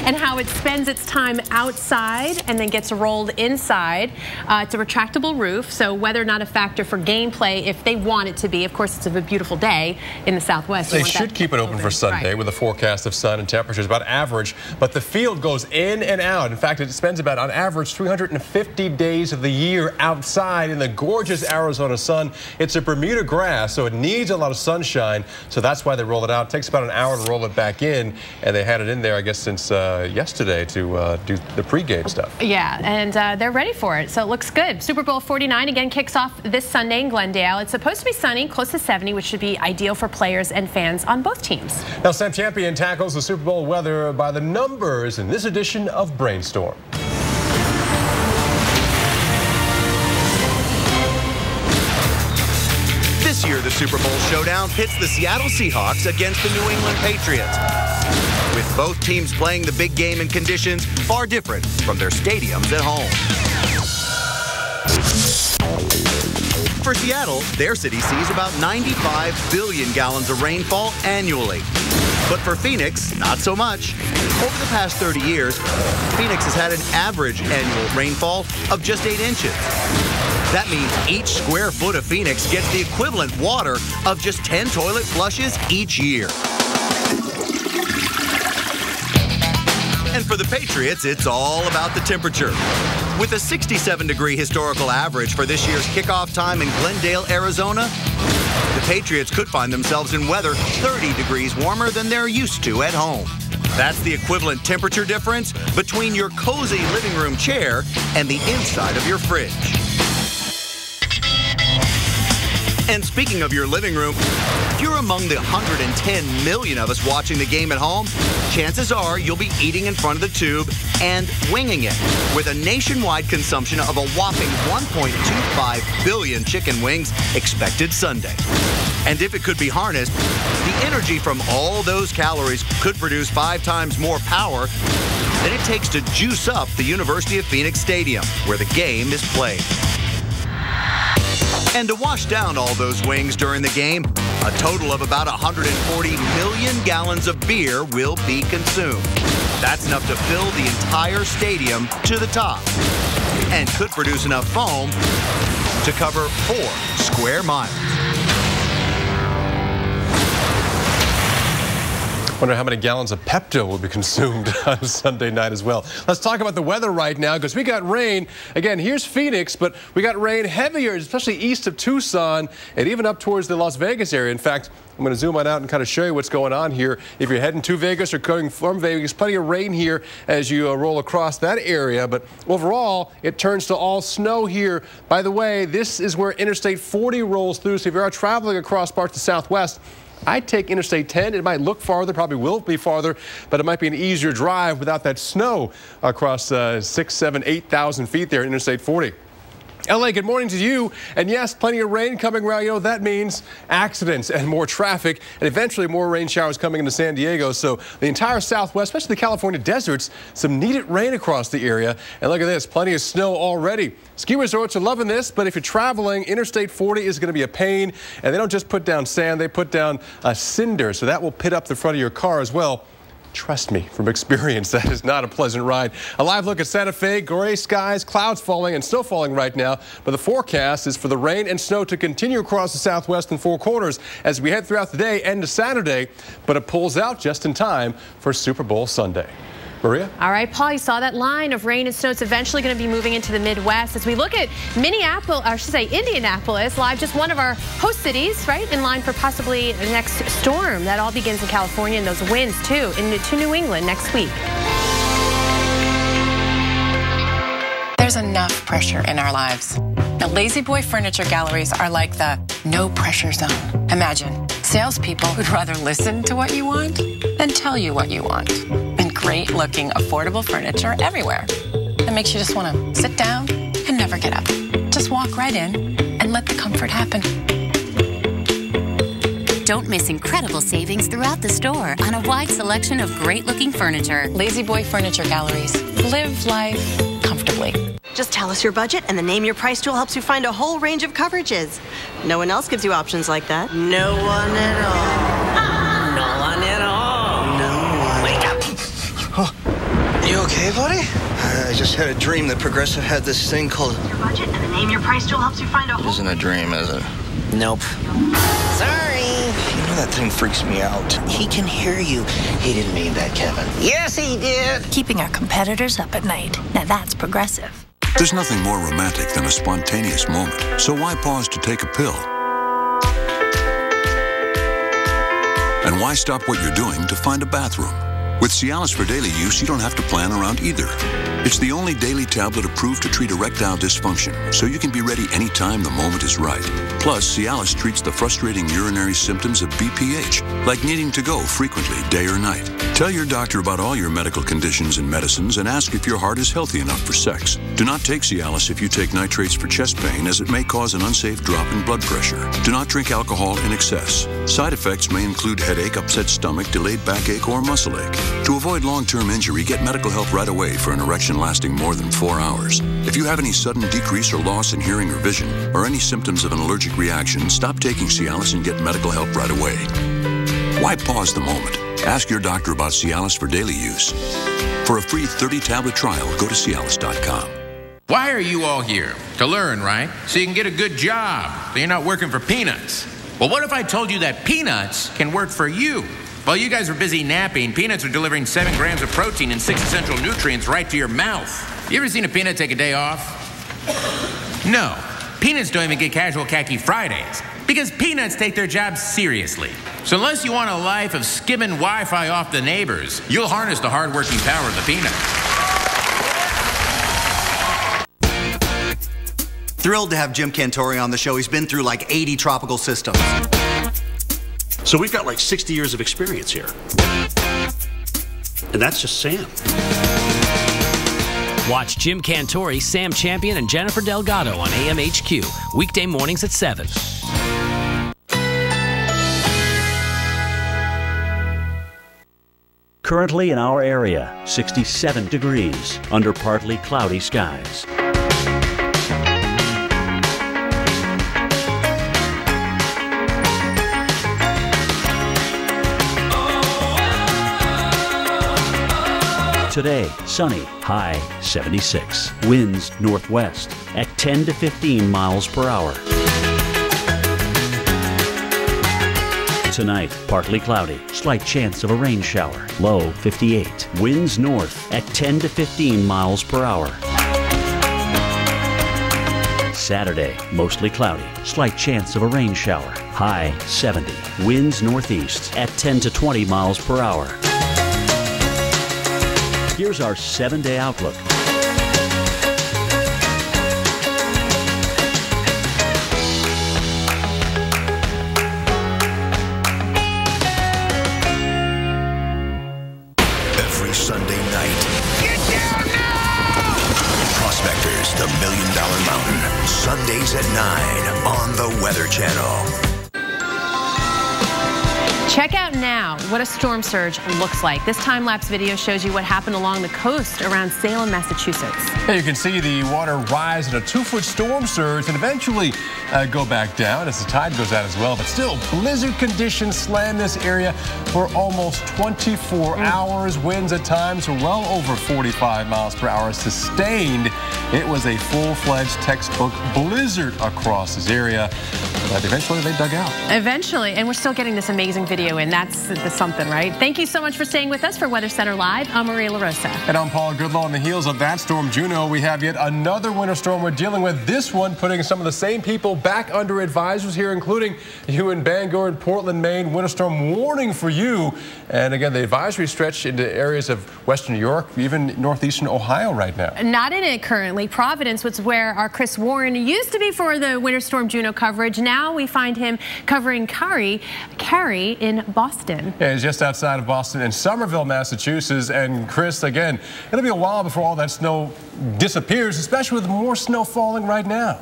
and how it spends its time outside and then gets rolled inside. It's a retractable roof, so weather not a factor for gameplay if they want it to be. Of course, it's a beautiful day in the Southwest. They should keep it open for Sunday with a forecast of sun and temperatures about average, but the field goes in and out. In fact, it spends about, on average, 350 days of the year outside in the gorgeous Arizona sun. It's a Bermuda grass, so it needs a lot of sunshine, so that's why they roll it out. It takes about an hour to roll it back in, and they had it in there, I guess, since yesterday to do the pregame stuff. Yeah, and they're ready for it, so it looks good. Super Bowl 49 again kicks off this Sunday in Glendale. It's supposed to be sunny, close to 70, which should be ideal for players and fans on both teams. Now, Sam Champion tackles the Super Bowl weather by the numbers in this edition of Brainstorm. This year, the Super Bowl showdown pits the Seattle Seahawks against the New England Patriots, with both teams playing the big game in conditions far different from their stadiums at home. For Seattle, their city sees about 95 billion gallons of rainfall annually. But for Phoenix, not so much. Over the past 30 years, Phoenix has had an average annual rainfall of just 8 inches. That means each square foot of Phoenix gets the equivalent water of just 10 toilet flushes each year. And for the Patriots, it's all about the temperature. With a 67-degree historical average for this year's kickoff time in Glendale, Arizona, the Patriots could find themselves in weather 30 degrees warmer than they're used to at home. That's the equivalent temperature difference between your cozy living room chair and the inside of your fridge. And speaking of your living room, if you're among the 110 million of us watching the game at home, chances are you'll be eating in front of the tube and winging it, with a nationwide consumption of a whopping 1.25 billion chicken wings expected Sunday. And if it could be harnessed, the energy from all those calories could produce 5 times more power than it takes to juice up the University of Phoenix Stadium, where the game is played. And to wash down all those wings during the game, a total of about 140 million gallons of beer will be consumed. That's enough to fill the entire stadium to the top, and could produce enough foam to cover 4 square miles. Wonder how many gallons of Pepto will be consumed on Sunday night as well. Let's talk about the weather right now, because we got rain. Again, here's Phoenix, but we got rain heavier, especially east of Tucson and even up towards the Las Vegas area. In fact, I'm going to zoom on out and kind of show you what's going on here. If you're heading to Vegas or going from Vegas, plenty of rain here as you roll across that area. But overall, it turns to all snow here. By the way, this is where Interstate 40 rolls through. So if you're traveling across parts of the Southwest, I'd take Interstate 10. It might look farther, probably will be farther, but it might be an easier drive without that snow across 6,000, 7,000, 8,000 feet there in Interstate 40. LA, good morning to you. And yes, plenty of rain coming around. You know, that means accidents and more traffic, and eventually more rain showers coming into San Diego. So the entire Southwest, especially the California deserts, some needed rain across the area. And look at this, plenty of snow already. Ski resorts are loving this, but if you're traveling, Interstate 40 is going to be a pain. And they don't just put down sand, they put down cinder. So that will pit up the front of your car as well. Trust me, from experience, that is not a pleasant ride. A live look at Santa Fe, gray skies, clouds falling and snow falling right now. But the forecast is for the rain and snow to continue across the Southwest and Four Corners as we head throughout the day and to Saturday. But it pulls out just in time for Super Bowl Sunday. Maria? All right, Paul, you saw that line of rain and snow. It's eventually going to be moving into the Midwest. As we look at Minneapolis, or I should say Indianapolis, live, just one of our host cities, right, in line for possibly the next storm. That all begins in California, and those winds, too, into New England next week. There's enough pressure in our lives. Now, La-Z-Boy Furniture Galleries are like the no-pressure zone. Imagine salespeople who'd rather listen to what you want than tell you what you want. And great-looking, affordable furniture everywhere. That makes you just want to sit down and never get up. Just walk right in and let the comfort happen. Don't miss incredible savings throughout the store on a wide selection of great-looking furniture. La-Z-Boy Furniture Galleries. Live life comfortably. Just tell us your budget, and the Name Your Price tool helps you find a whole range of coverages. No one else gives you options like that. No one at all. No one at all. No one. Wake up. You okay, buddy? I just had a dream that Progressive had this thing called... Your budget and the name your price tool helps you find a whole... Isn't a dream, is it? Nope. Sorry. You know that thing freaks me out. He can hear you. He didn't mean that, Kevin. Yes, he did. Keeping our competitors up at night. Now that's Progressive. There's nothing more romantic than a spontaneous moment, so why pause to take a pill? And why stop what you're doing to find a bathroom? With Cialis for daily use, you don't have to plan around either. It's the only daily tablet approved to treat erectile dysfunction, so you can be ready anytime the moment is right. Plus, Cialis treats the frustrating urinary symptoms of BPH, like needing to go frequently, day or night. Tell your doctor about all your medical conditions and medicines and ask if your heart is healthy enough for sex. Do not take Cialis if you take nitrates for chest pain, as it may cause an unsafe drop in blood pressure. Do not drink alcohol in excess. Side effects may include headache, upset stomach, delayed backache, or muscle ache. To avoid long-term injury, get medical help right away for an erection lasting more than 4 hours. If you have any sudden decrease or loss in hearing or vision, or any symptoms of an allergic reaction, stop taking Cialis and get medical help right away. Why pause the moment? Ask your doctor about Cialis for daily use. For a free 30-tablet trial, go to Cialis.com. Why are you all here? To learn, right? So you can get a good job, so you're not working for peanuts. Well, what if I told you that peanuts can work for you? While you guys are busy napping, peanuts are delivering 7 grams of protein and 6 essential nutrients right to your mouth. You ever seen a peanut take a day off? No. Peanuts don't even get casual khaki Fridays because peanuts take their job seriously. So unless you want a life of skimming Wi-Fi off the neighbors, you'll harness the hard-working power of the peanut. Thrilled to have Jim Cantore on the show. He's been through like 80 tropical systems. So we've got like 60 years of experience here. And that's just Sam. Watch Jim Cantore, Sam Champion, and Jennifer Delgado on AMHQ, weekday mornings at 7. Currently in our area, 67 degrees under partly cloudy skies. Today, sunny, high 76. Winds northwest at 10 to 15 miles per hour. Tonight, partly cloudy, slight chance of a rain shower, low 58. Winds north at 10 to 15 miles per hour. Saturday, mostly cloudy, slight chance of a rain shower, high 70. Winds northeast at 10 to 20 miles per hour. Here's our 7-day outlook. Every Sunday night. Get down now! Prospectors, the $1 Million Mountain. Sundays at 9 on the Weather Channel. Check out now what a storm surge looks like. This time-lapse video shows you what happened along the coast around Salem, Massachusetts. Yeah, you can see the water rise in a 2-foot storm surge and eventually go back down as the tide goes out as well. But still, blizzard conditions slam this area for almost 24 hours. Winds at times are well over 45 miles per hour, sustained. It was a full-fledged textbook blizzard across this area. But eventually they dug out. Eventually, and we're still getting this amazing video in. That's the something, right? Thank you so much for staying with us for Weather Center Live. I'm Maria LaRosa. And I'm Paul Goodlow. On the heels of that storm, Juno, we have yet another winter storm we're dealing with. This one putting some of the same people back under advisories here, including you in Bangor and Portland, Maine. Winter storm warning for you. And again, the advisory stretched into areas of western New York, even northeastern Ohio right now. Not in it currently. Providence was where our Chris Warren used to be for the winter storm Juno coverage. Now we find him covering Cary in Boston. Yeah, he's just outside of Boston in Somerville, Massachusetts. And Chris, again, it'll be a while before all that snow disappears, especially with more snow falling right now.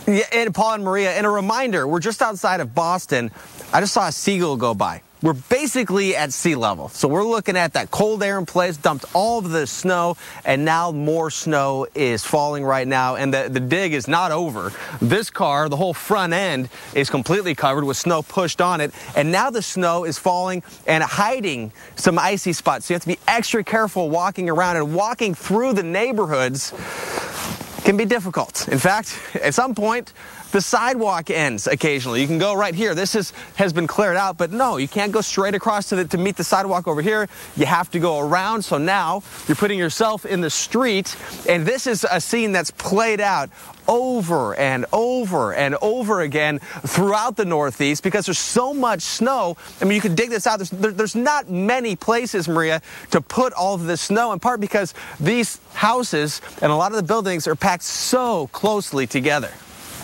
Yeah, and Paul and Maria, and a reminder, we're just outside of Boston. I just saw a seagull go by. we're basically at sea level. So we're looking at that cold air in place, dumped all of the snow, and now more snow is falling right now, and the dig is not over. This car, the whole front end, is completely covered with snow pushed on it, and now the snow is falling and hiding some icy spots. So you have to be extra careful walking around, and walking through the neighborhoods can be difficult. In fact, at some point, the sidewalk ends occasionally. You can go right here. This has been cleared out, but no, you can't go straight across to meet the sidewalk over here. You have to go around. So now you're putting yourself in the street, and this is a scene that's played out over and over and over again throughout the Northeast because there's so much snow. I mean, you can dig this out. There's not many places, Maria, to put all of this snow, in part because these houses and a lot of the buildings are packed so closely together.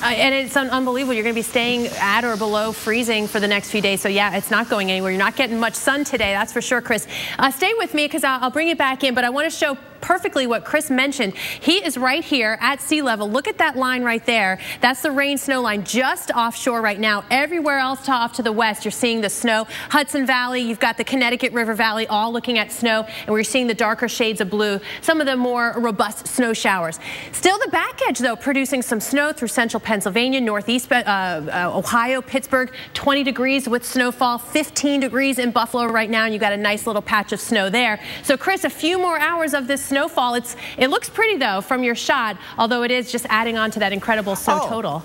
And it's unbelievable. You're going to be staying at or below freezing for the next few days. So, yeah, it's not going anywhere. You're not getting much sun today, that's for sure, Chris. Stay with me because I'll bring it back in, but I want to show perfectly what Chris mentioned. He is right here at sea level. Look at that line right there. That's the rain snow line just offshore right now. Everywhere else off to the west, you're seeing the snow. Hudson Valley, you've got the Connecticut River Valley all looking at snow, and we're seeing the darker shades of blue, some of the more robust snow showers. Still the back edge, though, producing some snow through central Pennsylvania, northeast Ohio, Pittsburgh, 20 degrees with snowfall, 15 degrees in Buffalo right now, and you've got a nice little patch of snow there. So, Chris, a few more hours of this snowfall. It looks pretty, though, from your shot, although it is just adding on to that incredible snow total.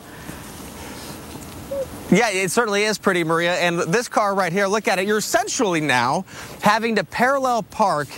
Yeah, it certainly is pretty, Maria. And this car right here, look at it. You're essentially now having to parallel park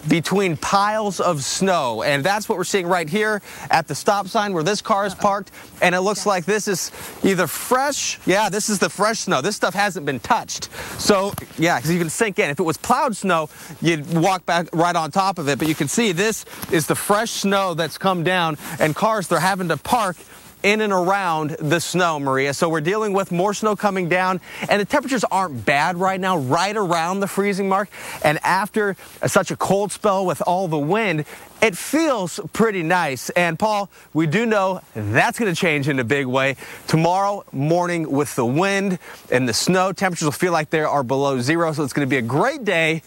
between piles of snow, and that's what we're seeing right here at the stop sign where this car is parked, and it looks like this is either fresh. Yeah, this is the fresh snow. This stuff hasn't been touched. So yeah, because you can sink in. If it was plowed snow, you'd walk back right on top of it, but you can see this is the fresh snow that's come down, and cars, they're having to park in and around the snow, Maria. So we're dealing with more snow coming down, and the temperatures aren't bad right now, right around the freezing mark. And after such a cold spell with all the wind, it feels pretty nice. And Paul, we do know that's going to change in a big way. Tomorrow morning with the wind and the snow, temperatures will feel like they are below zero. So it's going to be a great day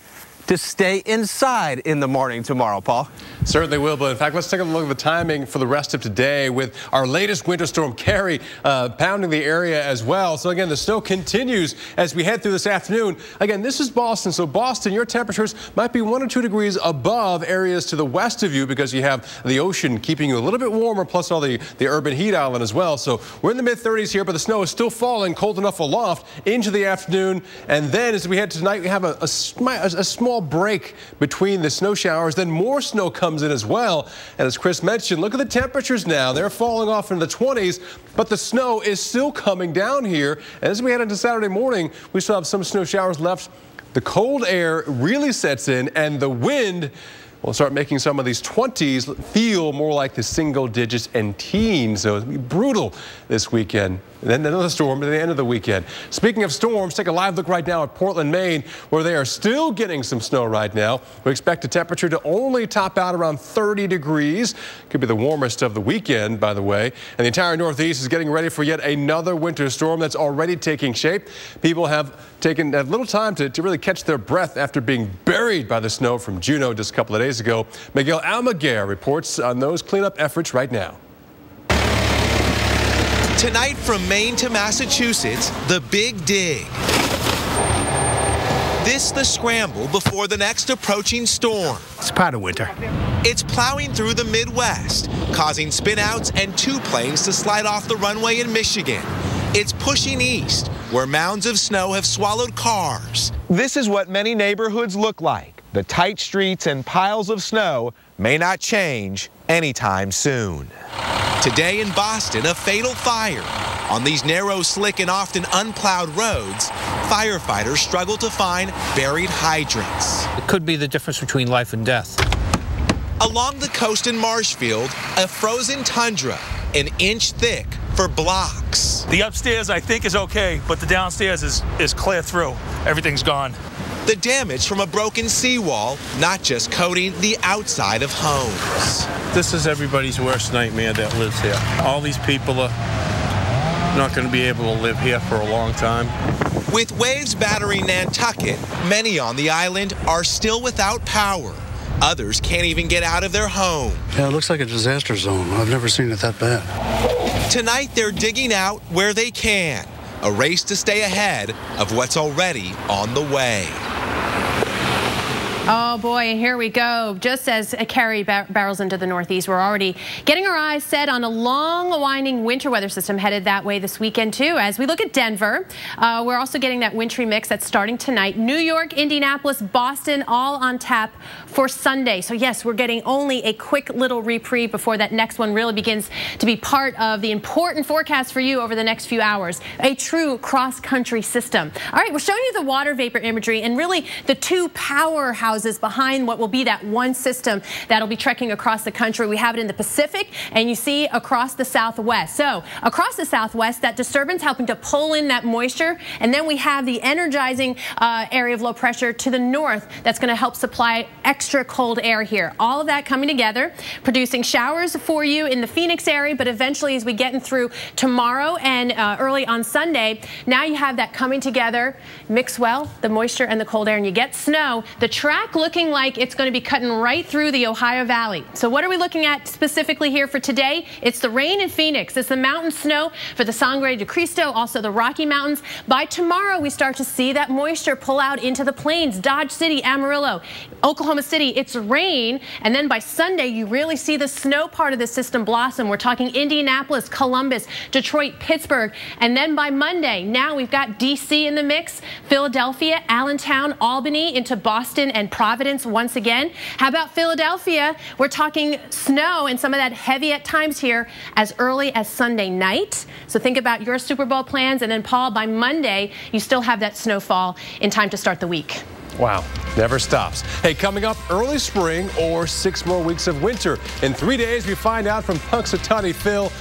to stay inside in the morning tomorrow, Paul. Certainly will, but in fact, let's take a look at the timing for the rest of today with our latest winter storm, Carrie, pounding the area as well. So again, the snow continues as we head through this afternoon. Again, this is Boston, so Boston, your temperatures might be 1 or 2 degrees above areas to the west of you because you have the ocean keeping you a little bit warmer, plus all the urban heat island as well. So we're in the mid-30s here, but the snow is still falling, cold enough aloft into the afternoon. And then as we head to tonight, we have a small break between the snow showers, then more snow comes in as well. And as Chris mentioned, look at the temperatures now. They're falling off into the 20s, but the snow is still coming down here. And as we head into Saturday morning, we still have some snow showers left. The cold air really sets in, and the wind will start making some of these 20s feel more like the single digits and teens. So it'll be brutal this weekend. And then another storm at the end of the weekend. Speaking of storms, take a live look right now at Portland, Maine, where they are still getting some snow right now. We expect the temperature to only top out around 30 degrees. Could be the warmest of the weekend, by the way. And the entire Northeast is getting ready for yet another winter storm that's already taking shape. People have taken a little time to really catch their breath after being buried by the snow from Juneau just a couple of days ago. Miguel Almaguer reports on those cleanup efforts right now. Tonight from Maine to Massachusetts, the Big Dig. This the scramble before the next approaching storm. It's part of winter. It's plowing through the Midwest, causing spinouts and 2 planes to slide off the runway in Michigan. It's pushing east, where mounds of snow have swallowed cars. This is what many neighborhoods look like. The tight streets and piles of snow may not change anytime soon. Today in Boston, a fatal fire. On these narrow, slick, and often unplowed roads, firefighters struggle to find buried hydrants. It could be the difference between life and death. Along the coast in Marshfield, a frozen tundra, an inch thick for blocks. The upstairs, I think, is okay, but the downstairs is clear through. Everything's gone. The damage from a broken seawall, not just coating the outside of homes. This is everybody's worst nightmare that lives here. All these people are not going to be able to live here for a long time. With waves battering Nantucket, many on the island are still without power. Others can't even get out of their home. Yeah, it looks like a disaster zone. I've never seen it that bad. Tonight, they're digging out where they can. A race to stay ahead of what's already on the way. Oh boy, and here we go. Just as Carrie barrels into the Northeast, we're already getting our eyes set on a long, winding winter weather system headed that way this weekend too. As we look at Denver, we're also getting that wintry mix that's starting tonight. New York, Indianapolis, Boston, all on tap for Sunday. So yes, we're getting only a quick little reprieve before that next one really begins to be part of the important forecast for you over the next few hours. A true cross-country system. All right, we're showing you the water vapor imagery and really the two powerhouses behind what will be that one system that'll be trekking across the country. We have it in the Pacific, and you see across the Southwest. So across the Southwest, that disturbance helping to pull in that moisture, and then we have the energizing area of low pressure to the north that's going to help supply extra cold air here. All of that coming together, producing showers for you in the Phoenix area, but eventually as we get in through tomorrow and early on Sunday, now you have that coming together, mix well, the moisture and the cold air, and you get snow. The track looking like it's going to be cutting right through the Ohio Valley. So what are we looking at specifically here for today? It's the rain in Phoenix. It's the mountain snow for the Sangre de Cristo, also the Rocky Mountains. By tomorrow, we start to see that moisture pull out into the plains, Dodge City, Amarillo, Oklahoma City. It's rain. And then by Sunday, you really see the snow part of the system blossom. We're talking Indianapolis, Columbus, Detroit, Pittsburgh. And then by Monday, now we've got D.C. in the mix, Philadelphia, Allentown, Albany, into Boston and Providence once again. How about Philadelphia? We're talking snow and some of that heavy at times here as early as Sunday night. So think about your Super Bowl plans. And then, Paul, by Monday, you still have that snowfall in time to start the week. Wow, never stops. Hey, coming up, early spring or 6 more weeks of winter. In 3 days, we find out from Punxsutawney Phil.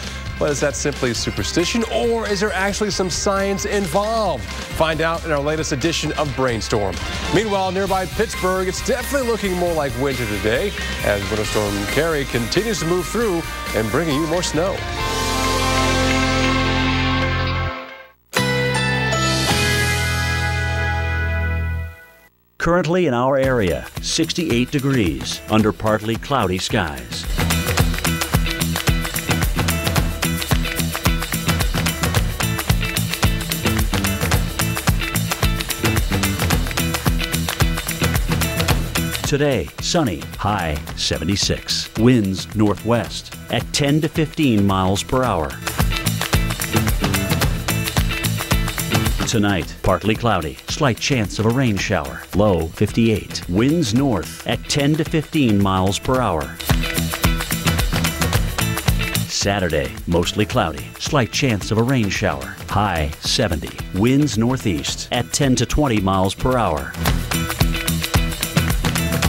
Well, is that simply superstition, or is there actually some science involved? Find out in our latest edition of Brainstorm. Meanwhile, nearby Pittsburgh, it's definitely looking more like winter today as Winter Storm Carrie continues to move through and bringing you more snow. Currently in our area, 68 degrees under partly cloudy skies. Today, sunny, high 76. Winds northwest at 10 to 15 miles per hour. Tonight, partly cloudy, slight chance of a rain shower, low 58. Winds north at 10 to 15 miles per hour. Saturday, mostly cloudy, slight chance of a rain shower, high 70. Winds northeast at 10 to 20 miles per hour.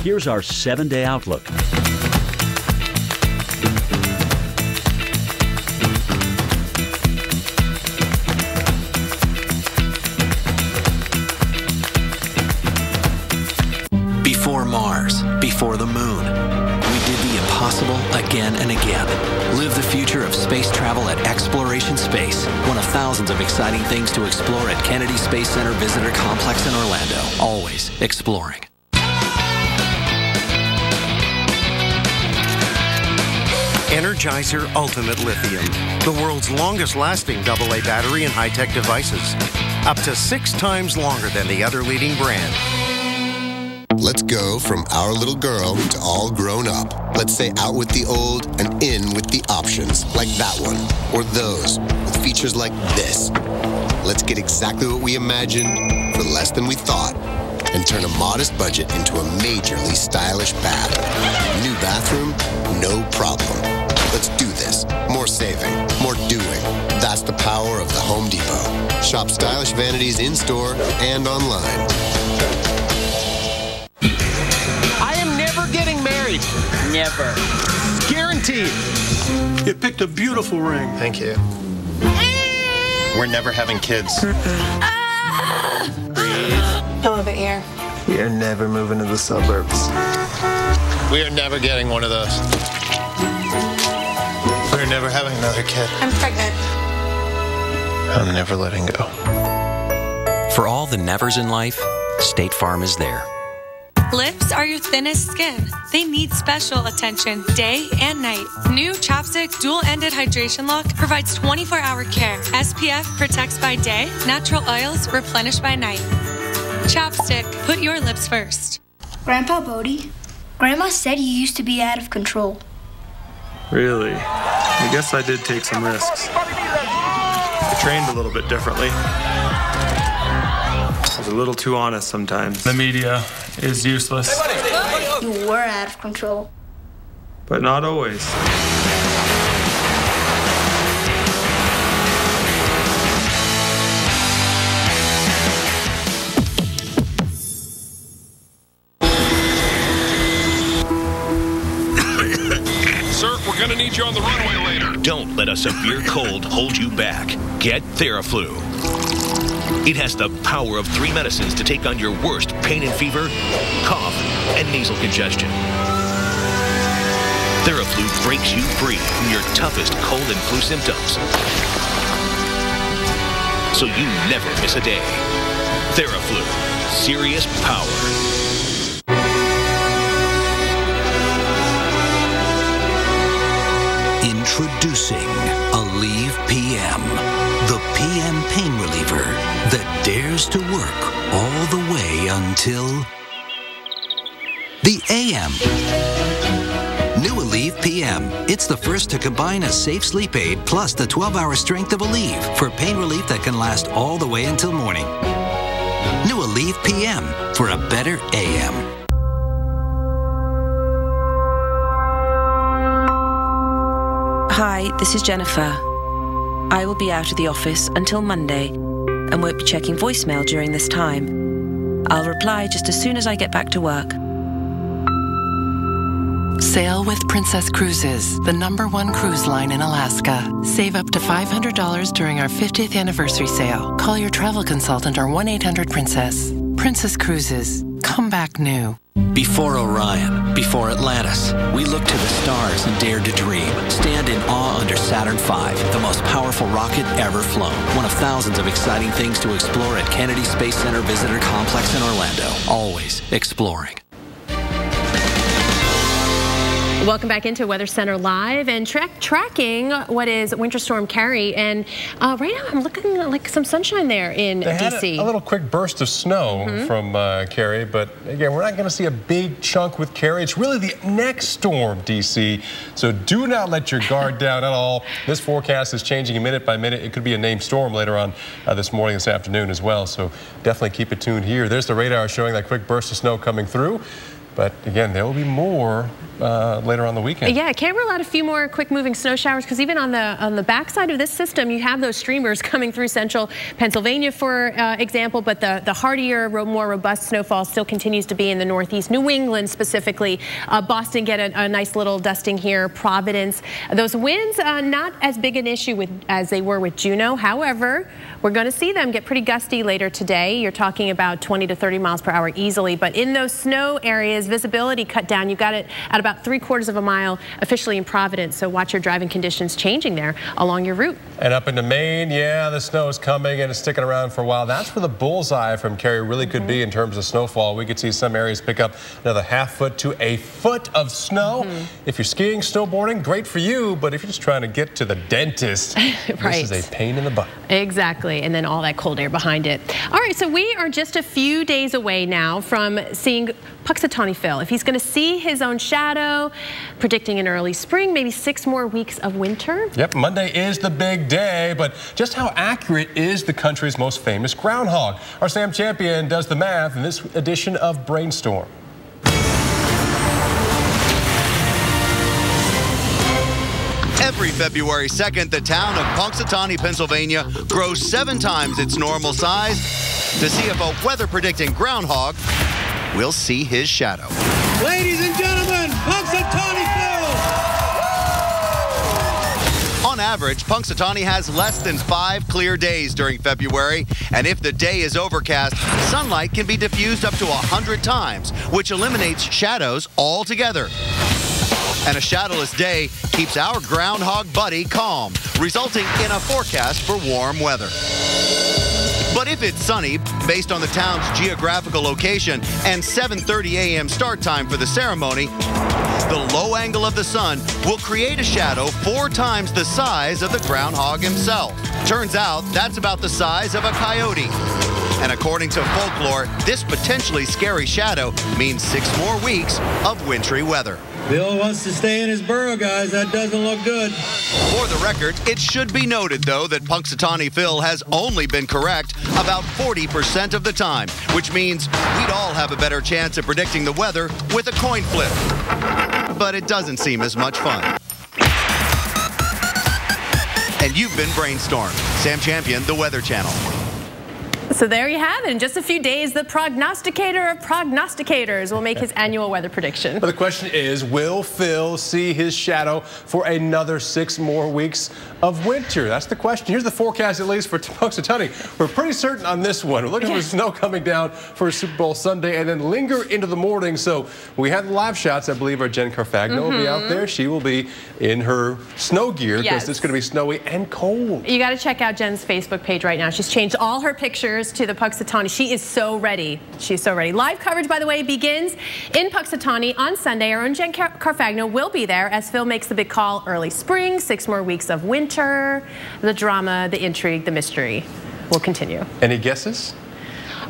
Here's our 7-day outlook. Before Mars, before the moon, we did the impossible again and again. Live the future of space travel at Exploration Space, one of thousands of exciting things to explore at Kennedy Space Center Visitor Complex in Orlando. Always exploring. Energizer Ultimate Lithium, the world's longest lasting AA battery in high-tech devices. Up to 6 times longer than the other leading brand. Let's go from our little girl to all grown up. Let's say out with the old and in with the options, like that one, or those, with features like this. Let's get exactly what we imagined for less than we thought, and turn a modest budget into a majorly stylish bath. New bathroom? No problem. Let's do this. More saving, more doing. That's the power of the Home Depot. Shop stylish vanities in-store and online. I am never getting married. Never. Guaranteed. You picked a beautiful ring. Thank you. We're never having kids. Breathe. A little bit here. We are never moving to the suburbs. We are never getting one of those. We're never having another kid. I'm pregnant. I'm never letting go. For all the nevers in life, State Farm is there. Lips are your thinnest skin. They need special attention day and night. New Chapstick Dual-Ended Hydration Lock provides 24-hour care. SPF protects by day, natural oils replenish by night. Chapstick, put your lips first. Grandpa Bodie, Grandma said you used to be out of control. Really? I guess I did take some risks. I trained a little bit differently. I was a little too honest sometimes. The media is useless. You were out of control. But not always. Sir, we're gonna need you on the runway later. Don't let a severe cold hold you back. Get Theraflu. It has the power of 3 medicines to take on your worst pain and fever, cough, and nasal congestion. Theraflu breaks you free from your toughest cold and flu symptoms, so you never miss a day. Theraflu, serious power. Introducing Aleve PM, the PM pain reliever that dares to work all the way until the AM. New Aleve PM. It's the first to combine a safe sleep aid plus the 12-hour strength of Aleve for pain relief that can last all the way until morning. New Aleve PM for a better AM. Hi, this is Jennifer. I will be out of the office until Monday and won't be checking voicemail during this time. I'll reply just as soon as I get back to work. Sail with Princess Cruises, the #1 cruise line in Alaska. Save up to $500 during our 50th anniversary sale. Call your travel consultant or 1-800-PRINCESS. Princess Cruises. Come back new. Before Orion, before Atlantis, we looked to the stars and dared to dream. Stand in awe under Saturn V, the most powerful rocket ever flown. One of thousands of exciting things to explore at Kennedy Space Center Visitor Complex in Orlando. Always exploring. Welcome back into Weather Center Live and tracking what is Winter Storm Carrie. And right now I'm looking like some sunshine there in D.C. A little quick burst of snow from Carrie, but again, we're not going to see a big chunk with Carrie. It's really the next storm, D.C., so do not let your guard down at all. This forecast is changing minute by minute. It could be a named storm later on this morning, this afternoon as well, so definitely keep it tuned here. There's the radar showing that quick burst of snow coming through. But again, there will be more later on the weekend. Yeah, can't rule out a few more quick-moving snow showers because even on the backside of this system, you have those streamers coming through central Pennsylvania, for example. But the hardier, more robust snowfall still continues to be in the Northeast, New England specifically. Boston get a nice little dusting here. Providence, those winds not as big an issue as they were with Juno. However, we're going to see them get pretty gusty later today. You're talking about 20 to 30 miles per hour easily. But in those snow areas, visibility cut down. You've got it at about 3/4 of a mile officially in Providence. So watch your driving conditions changing there along your route. And up into Maine, yeah, the snow is coming and it's sticking around for a while. That's where the bullseye from Carrie really could be in terms of snowfall. We could see some areas pick up another ½ foot to a foot of snow. If you're skiing, snowboarding, great for you. But if you're just trying to get to the dentist, right. This is a pain in the butt. Exactly. And then all that cold air behind it. All right, so we are just a few days away now from seeing Punxsutawney Phil. If he's going to see his own shadow, predicting an early spring, maybe 6 more weeks of winter. Yep, Monday is the big day, but just how accurate is the country's most famous groundhog? Our Sam Champion does the math in this edition of Brainstorm. Every February 2nd, the town of Punxsutawney, Pennsylvania grows 7 times its normal size to see if a weather-predicting groundhog will see his shadow. Ladies and gentlemen, Punxsutawney Phil! On average, Punxsutawney has less than 5 clear days during February, and if the day is overcast, sunlight can be diffused up to 100 times, which eliminates shadows altogether. And a shadowless day keeps our groundhog buddy calm, resulting in a forecast for warm weather. But if it's sunny, based on the town's geographical location and 7:30 a.m. start time for the ceremony, the low angle of the sun will create a shadow 4 times the size of the groundhog himself. Turns out that's about the size of a coyote. And according to folklore, this potentially scary shadow means 6 more weeks of wintry weather. Bill wants to stay in his burrow, guys. That doesn't look good. For the record, it should be noted, though, that Punxsutawney Phil has only been correct about 40% of the time, which means we'd all have a better chance of predicting the weather with a coin flip. But it doesn't seem as much fun. And you've been Brainstorm. Sam Champion, The Weather Channel. So there you have it. In just a few days, the prognosticator of prognosticators will make his annual weather prediction. But the question is, will Phil see his shadow for another 6 more weeks of winter? That's the question. Here's the forecast, at least for Punxsutawney. We're pretty certain on this one. We're looking for snow coming down for Super Bowl Sunday and then linger into the morning. So we have the live shots. I believe our Jen Carfagno will be out there. She will be in her snow gear because it's going to be snowy and cold. You got to check out Jen's Facebook page right now. She's changed all her pictures to the Punxsutawney. She is so ready. She's so ready. Live coverage, by the way, begins in Punxsutawney on Sunday. Our own Jen Carfagno will be there as Phil makes the big call. Early spring, 6 more weeks of winter. The drama, the intrigue, the mystery will continue. Any guesses?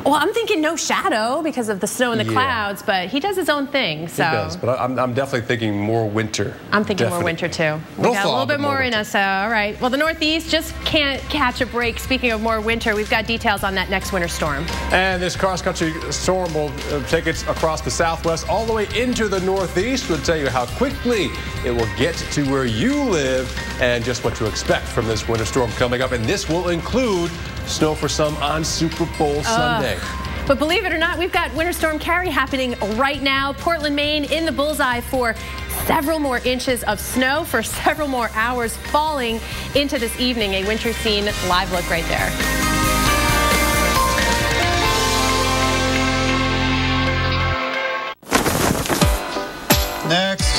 Well, I'm thinking no shadow because of the snow and the clouds, but he does his own thing. So. He does, but I'm definitely thinking more winter. I'm thinking more winter, too. We got a little bit more in us, all right. Well, the Northeast just can't catch a break. Speaking of more winter, we've got details on that next winter storm. And this cross-country storm will take it across the Southwest all the way into the Northeast. We'll tell you how quickly it will get to where you live and just what to expect from this winter storm coming up. And this will include snow for some on Super Bowl Sunday. But believe it or not, we've got Winter Storm Carrie happening right now. Portland, Maine in the bullseye for several more inches of snow for several more hours falling into this evening. A winter scene live look right there. Next.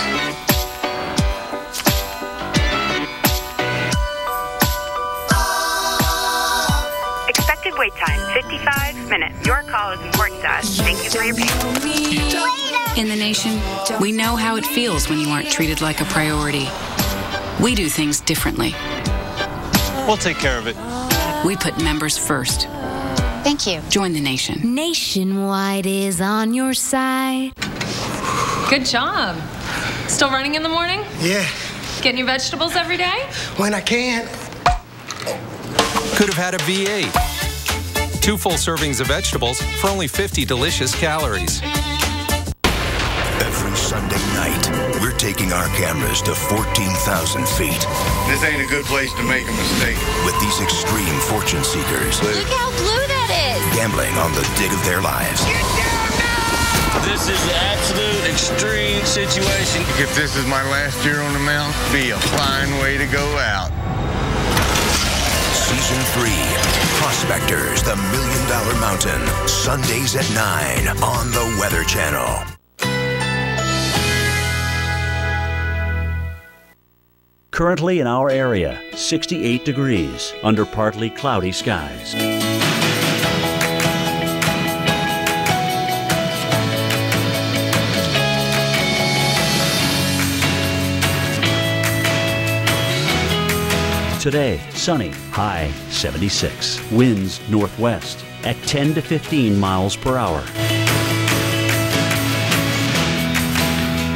Wait time, 55 minutes. Your call is important to us. Thank you for your patience. In the nation, we know how it feels when you aren't treated like a priority. We do things differently. We'll take care of it. We put members first. Thank you. Join the nation. Nationwide is on your side. Good job. Still running in the morning? Yeah. Getting your vegetables every day? When I can. Could have had a V8. 2 full servings of vegetables for only 50 delicious calories. Every Sunday night, we're taking our cameras to 14,000 feet. This ain't a good place to make a mistake. With these extreme fortune seekers. Look how blue that is. Gambling on the dig of their lives. Get down now! This is an absolute extreme situation. If this is my last year on the mountain, be a fine way to go out. Season 3, Prospectors, the $1 Million Mountain. Sundays at 9 on the Weather Channel. Currently in our area, 68 degrees under partly cloudy skies. Today, sunny, high 76. Winds northwest at 10 to 15 miles per hour.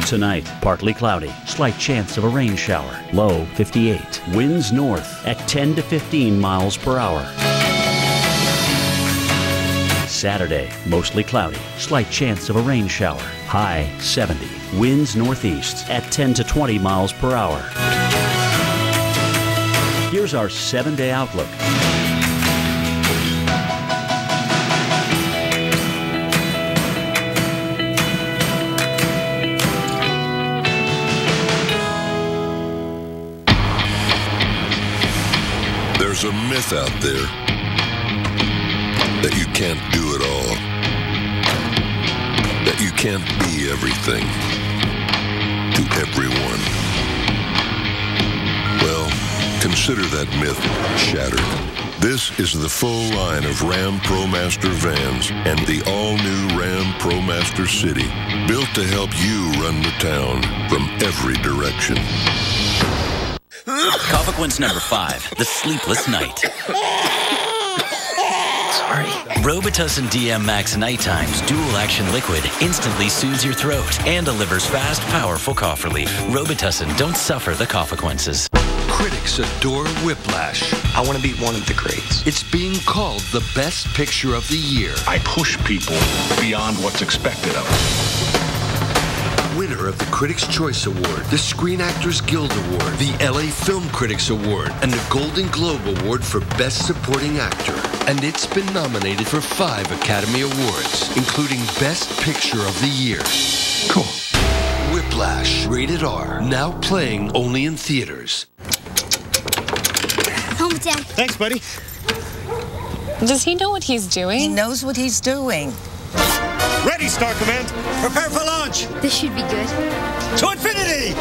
Tonight, partly cloudy, slight chance of a rain shower, low 58. Winds north at 10 to 15 miles per hour. Saturday, mostly cloudy, slight chance of a rain shower, high 70. Winds northeast at 10 to 20 miles per hour. Here's our 7-day outlook. There's a myth out there that you can't do it all, that you can't be everything to everyone. consider that myth shattered. This is the full line of Ram ProMaster vans and the all-new Ram ProMaster City, built to help you run the town from every direction. Consequence number 5, the sleepless night. Sorry. Robitussin DM Max Nighttime's dual-action liquid instantly soothes your throat and delivers fast, powerful cough relief. Robitussin, don't suffer the consequences. Critics adore Whiplash. I want to be one of the greats. It's being called the best picture of the year. I push people beyond what's expected of them. Winner of the Critics' Choice Award, the Screen Actors Guild Award, the LA Film Critics Award, and the Golden Globe Award for Best Supporting Actor. And it's been nominated for 5 Academy Awards, including Best Picture of the Year. Cool. Whiplash, rated R, now playing only in theaters. Home, Dad. Thanks, buddy. Does he know what he's doing? He knows what he's doing. Ready, Star Command. Prepare for launch. This should be good. To infinity!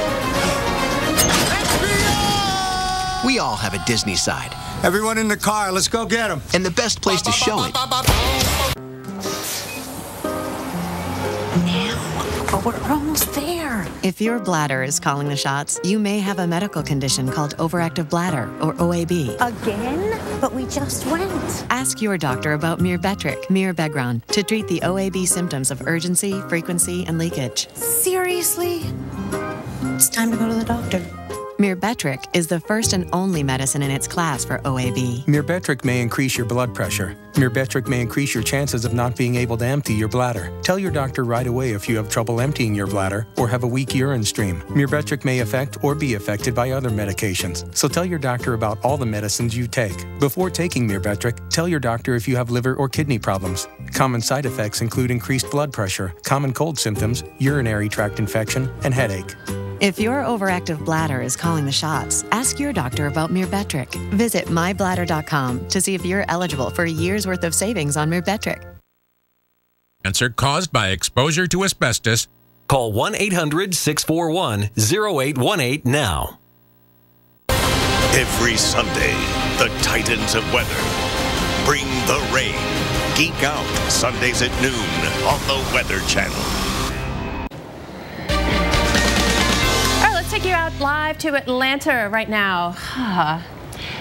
We all have a Disney side. Everyone in the car, let's go get them. And the best place to show it. But we're almost there. If your bladder is calling the shots, you may have a medical condition called overactive bladder, or OAB. Again? But we just went. Ask your doctor about Myrbetriq, Mirabegron, to treat the OAB symptoms of urgency, frequency, and leakage. Seriously? It's time to go to the doctor. Myrbetriq is the first and only medicine in its class for OAB. Myrbetriq may increase your blood pressure. Myrbetriq may increase your chances of not being able to empty your bladder. Tell your doctor right away if you have trouble emptying your bladder or have a weak urine stream. Myrbetriq may affect or be affected by other medications. So tell your doctor about all the medicines you take. Before taking Myrbetriq, tell your doctor if you have liver or kidney problems. Common side effects include increased blood pressure, common cold symptoms, urinary tract infection, and headache. If your overactive bladder is calling the shots, ask your doctor about Myrbetriq. Visit mybladder.com to see if you're eligible for a year's worth of savings on Myrbetriq. Cancer caused by exposure to asbestos. Call 1-800-641-0818 now. Every Sunday, the Titans of Weather bring the rain. Geek out Sundays at noon on the Weather Channel. Take you out live to Atlanta right now.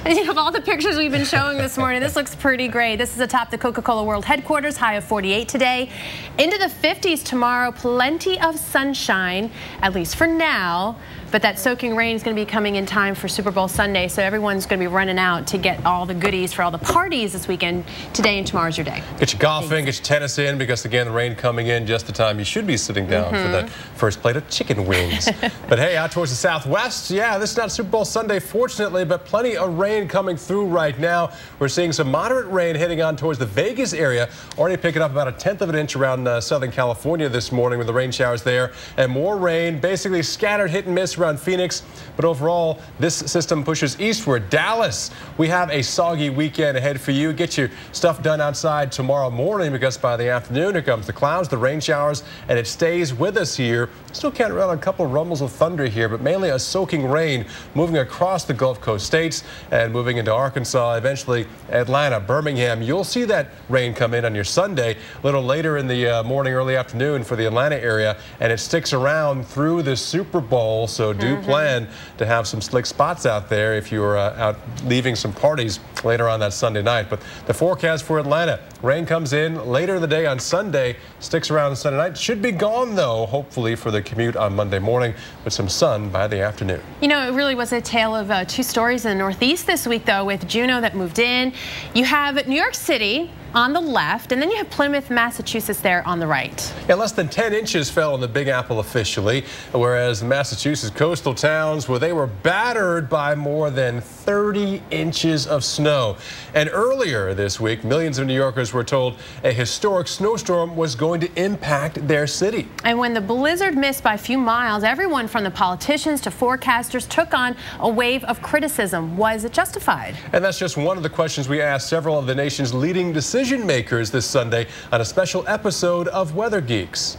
Of all the pictures we've been showing this morning, this looks pretty great. This is atop the Coca-Cola World Headquarters, high of 48 today. Into the 50s tomorrow, plenty of sunshine, at least for now. But that soaking rain is going to be coming in time for Super Bowl Sunday, so everyone's going to be running out to get all the goodies for all the parties this weekend. Today and tomorrow's your day. Get your golf in, get your tennis in, because again, the rain coming in just the time you should be sitting down for that first plate of chicken wings. But hey, out towards the southwest, yeah, this is not Super Bowl Sunday, fortunately, but plenty of rain coming through right now. We're seeing some moderate rain heading on towards the Vegas area, already picking up about 1/10 of an inch around Southern California this morning with the rain showers there, and more rain, basically scattered hit and miss around Phoenix. But overall, this system pushes eastward. Dallas, we have a soggy weekend ahead for you. Get your stuff done outside tomorrow morning, because by the afternoon, here comes the clouds, the rain showers, and it stays with us here. Still can't run a couple of rumbles of thunder here, but mainly a soaking rain moving across the Gulf Coast states and moving into Arkansas, eventually Atlanta, Birmingham. You'll see that rain come in on your Sunday a little later in the morning, early afternoon for the Atlanta area, and it sticks around through the Super Bowl, so do plan to have some slick spots out there if you're out leaving some parties later on that Sunday night. But the forecast for Atlanta, rain comes in later in the day on Sunday, sticks around Sunday night. Should be gone, though, hopefully, for the commute on Monday morning, with some sun by the afternoon. You know, it really was a tale of two stories in the Northeast this week, though, with Juno that moved in. You have New York City on the left, and then you have Plymouth, Massachusetts there on the right. Yeah, less than 10 inches fell in the Big Apple officially, whereas the Massachusetts coastal towns, well, they were battered by more than 30 inches of snow. And earlier this week, millions of New Yorkers were told a historic snowstorm was going to impact their city. And when the blizzard missed by a few miles, everyone from the politicians to forecasters took on a wave of criticism. Was it justified? And that's just one of the questions we asked several of the nation's leading decision makers this Sunday on a special episode of Weather Geeks.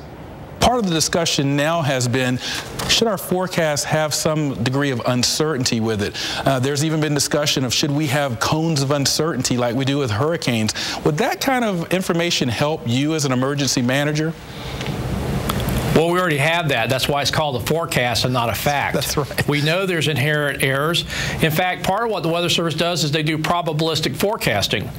part of the discussion now has been, should our forecast have some degree of uncertainty with it? There's even been discussion of should we have cones of uncertainty like we do with hurricanes. Would that kind of information help you as an emergency manager? Well, we already have that. That's why it's called a forecast and not a fact. That's right. We know there's inherent errors. In fact, part of what the Weather Service does is they do probabilistic forecasting.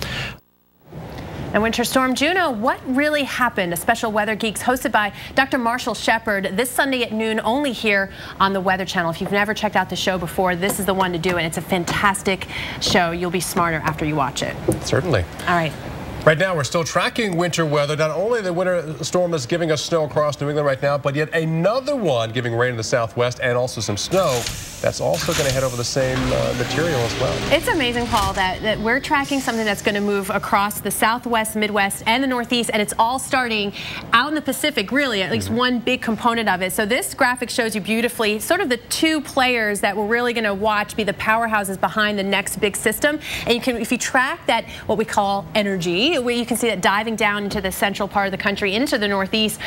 And Winter Storm Juno, what really happened? A special Weather Geeks hosted by Dr. Marshall Shepard this Sunday at noon, only here on the Weather Channel. If you've never checked out the show before, this is the one to do, and it's a fantastic show. You'll be smarter after you watch it. Certainly. All right. Right now, we're still tracking winter weather. Not only the winter storm is giving us snow across New England right now, but yet another one giving rain in the southwest and also some snow. That's also going to head over the same material as well. It's amazing, Paul, that we're tracking something that's going to move across the southwest, midwest, and the northeast, and it's all starting out in the Pacific, really, at least one big component of it. So this graphic shows you beautifully sort of the two players that we're really going to watch be the powerhouses behind the next big system. And you can, if you track that, what we call energy, where you can see that diving down into the central part of the country, into the northeast,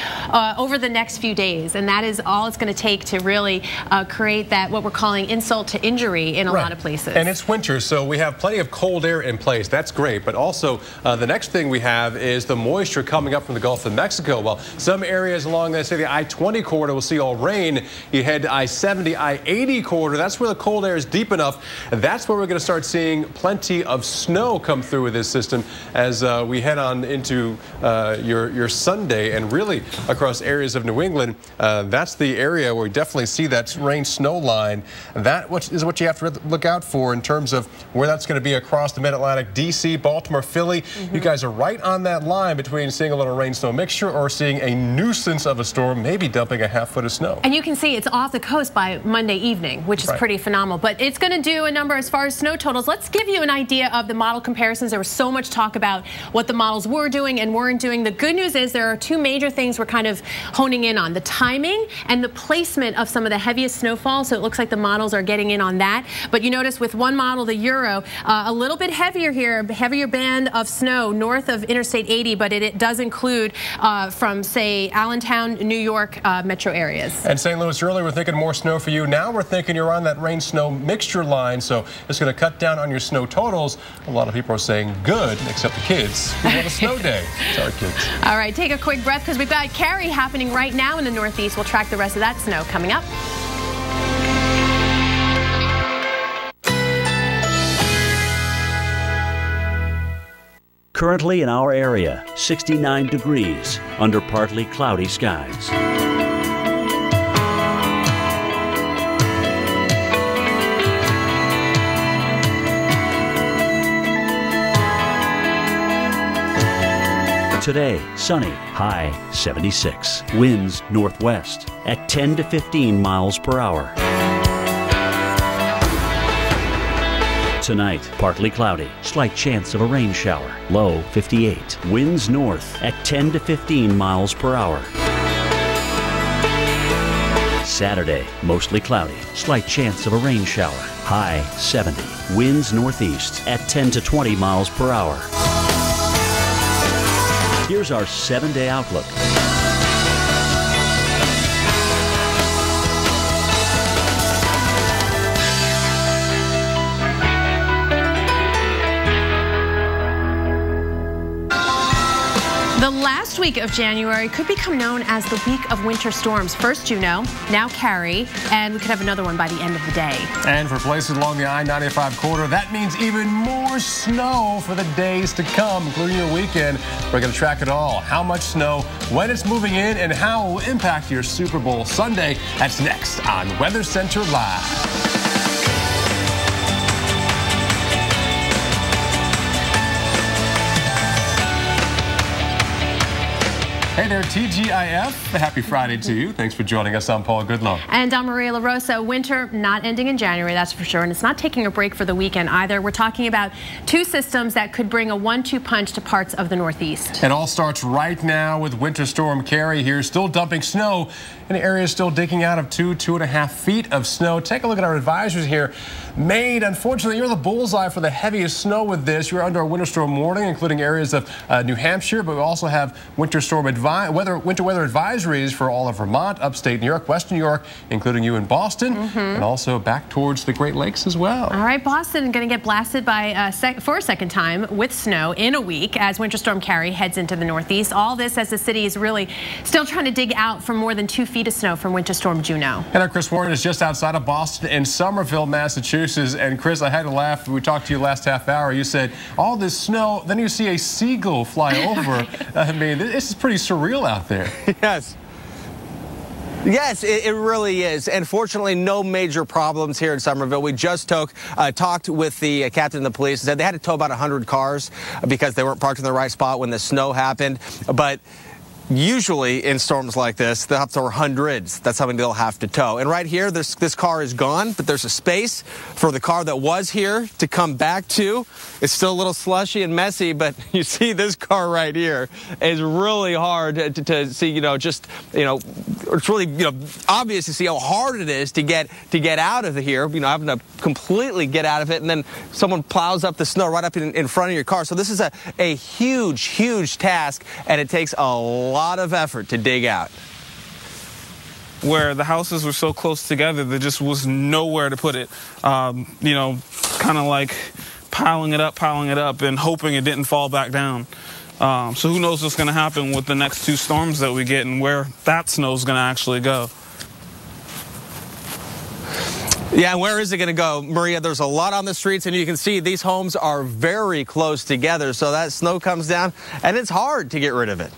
over the next few days. And that is all it's going to take to really create that, what we're calling insult to injury in a lot of places. And it's winter, so we have plenty of cold air in place. That's great. But also, the next thing we have is the moisture coming up from the Gulf of Mexico. Well, some areas along, let's say, the I-20 corridor will see all rain. You head to I-70, I-80 corridor. That's where the cold air is deep enough. And that's where we're going to start seeing plenty of snow come through with this system as we head on into your Sunday, and really across areas of New England. That's the area where we definitely see that rain-snow line. That is what you have to look out for in terms of where that's going to be across the Mid-Atlantic, D.C., Baltimore, Philly. You guys are right on that line between seeing a little rain-snow mixture or seeing a nuisance of a storm, maybe dumping a half foot of snow. And you can see it's off the coast by Monday evening, which is pretty phenomenal. But it's going to do a number as far as snow totals. Let's give you an idea of the model comparisons. There was so much talk about what the models were doing and weren't doing. The good news is there are two major things we're kind of honing in on: the timing and the placement of some of the heaviest snowfall. So it looks like the models are getting in on that. But you notice with one model, the Euro, a little bit heavier here, heavier band of snow north of Interstate 80, but it does include from, say, Allentown, New York metro areas. And St. Louis, earlier we're thinking more snow for you. Now we're thinking you're on that rain-snow mixture line, so it's going to cut down on your snow totals. A lot of people are saying good, except the kids who want a snow day. Sorry, kids. All right, take a quick breath because we've got Carrie happening right now in the Northeast. We'll track the rest of that snow coming up. Currently in our area, 69 degrees under partly cloudy skies. Today, sunny, high 76. Winds northwest at 10 to 15 miles per hour. Tonight, partly cloudy, slight chance of a rain shower, low 58. Winds north at 10 to 15 miles per hour. Saturday, mostly cloudy, slight chance of a rain shower, high 70. Winds northeast at 10 to 20 miles per hour. Here's our 7-day outlook. The last week of January could become known as the week of winter storms. First Juno, now Carrie, and we could have another one by the end of the day. And for places along the I-95 corridor, that means even more snow for the days to come, including your weekend. We're going to track it all. How much snow, when it's moving in, and how it will impact your Super Bowl Sunday. That's next on Weather Center Live. Hey there, TGIF. Happy Friday to you. Thanks for joining us. I'm Paul Goodlow. And I'm Maria LaRosa. Winter not ending in January, that's for sure. And it's not taking a break for the weekend either. We're talking about two systems that could bring a 1-2 punch to parts of the Northeast. It all starts right now with Winter Storm Carrie here, still dumping snow and areas still digging out of 2.5 feet of snow. Take a look at our advisories here. Maine, unfortunately, you're the bullseye for the heaviest snow with this. You're under a winter storm warning, including areas of New Hampshire, but we also have winter weather advisories for all of Vermont, upstate New York, western New York, including you in Boston, and also back towards the Great Lakes as well. All right, Boston going to get blasted by for a second time with snow in a week as Winter Storm Carrie heads into the Northeast. All this as the city is really still trying to dig out for more than 2 feet of snow from Winter Storm Juno. And our Chris Warren is just outside of Boston in Somerville, Massachusetts. And Chris, I had to laugh. We talked to you last half hour. You said all this snow, then you see a seagull fly over. I mean, this is pretty surreal out there. Yes. Yes, it really is. And fortunately, no major problems here in Somerville. We just talked with the captain of the police. Said they had to tow about 100 cars because they weren't parked in the right spot when the snow happened. But usually in storms like this, they'll have to tow hundreds. That's how many they'll have to tow. And right here, this car is gone, but there's a space for the car that was here to come back to. It's still a little slushy and messy, but you see this car right here is really hard to see, it's really, obvious to see how hard it is to get out of here, having to completely get out of it, and then someone plows up the snow right up in front of your car. So this is a huge, huge task, and it takes a lot of effort to dig out. Where the houses were so close together, there just was nowhere to put it. Kind of like piling it up and hoping it didn't fall back down. So who knows what's going to happen with the next 2 storms that we get and where that snow is going to actually go. Yeah, and where is it going to go, Maria? There's a lot on the streets, and you can see these homes are very close together, so that snow comes down, and it's hard to get rid of it.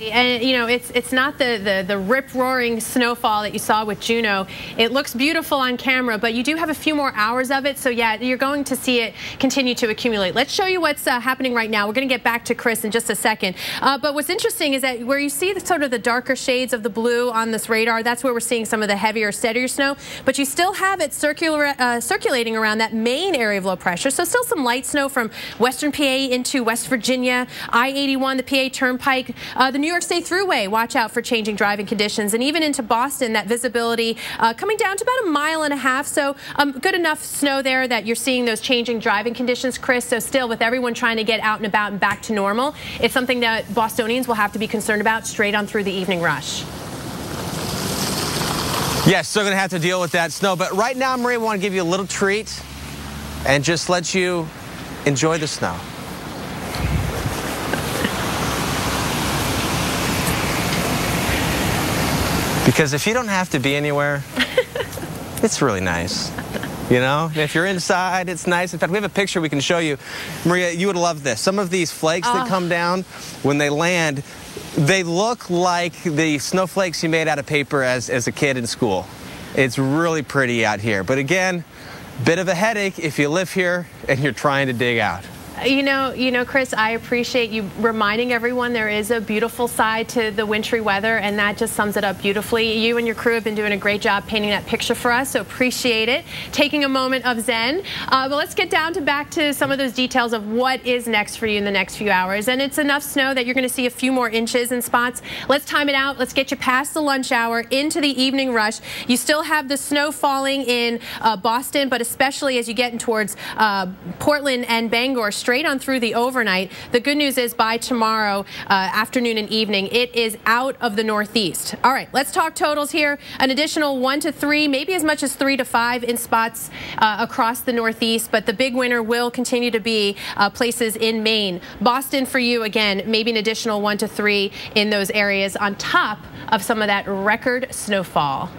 And it's not the rip-roaring snowfall that you saw with Juno. It looks beautiful on camera, but you do have a few more hours of it, so yeah, you're going to see it continue to accumulate. Let's show you what's happening right now. We're going to get back to Chris in just a second. But what's interesting is that where you see sort of the darker shades of the blue on this radar, that's where we're seeing some of the heavier, steadier snow. But you still have it circulating around that main area of low pressure, so still some light snow from western PA into West Virginia, I-81, the PA Turnpike, the New York State Thruway. Watch out for changing driving conditions, and even into Boston, that visibility coming down to about 1.5 miles. So good enough snow there that you're seeing those changing driving conditions, Chris. So still, with everyone trying to get out and about and back to normal, it's something that Bostonians will have to be concerned about straight on through the evening rush. Yes, still going to have to deal with that snow. But right now, Maria, I want to give you a little treat and just let you enjoy the snow. Because if you don't have to be anywhere, it's really nice. If you're inside, it's nice. In fact, we have a picture we can show you. Maria, you would love this. Some of these flakes that come down, when they land, they look like the snowflakes you made out of paper as a kid in school. It's really pretty out here. But again, bit of a headache if you live here and you're trying to dig out. Chris, I appreciate you reminding everyone there is a beautiful side to the wintry weather, and that just sums it up beautifully. You and your crew have been doing a great job painting that picture for us, so appreciate it. Taking a moment of zen. But let's get back to some of those details of what is next for you in the next few hours. And it's enough snow that you're going to see a few more inches in spots. Let's time it out. Let's get you past the lunch hour into the evening rush. You still have the snow falling in Boston, but especially as you get in towards Portland and Bangor, straight on through the overnight. The good news is by tomorrow afternoon and evening, it is out of the Northeast. All right, let's talk totals here. An additional 1 to 3, maybe as much as 3 to 5 in spots across the Northeast, but the big winner will continue to be places in Maine. Boston for you, again, maybe an additional 1 to 3 in those areas on top of some of that record snowfall.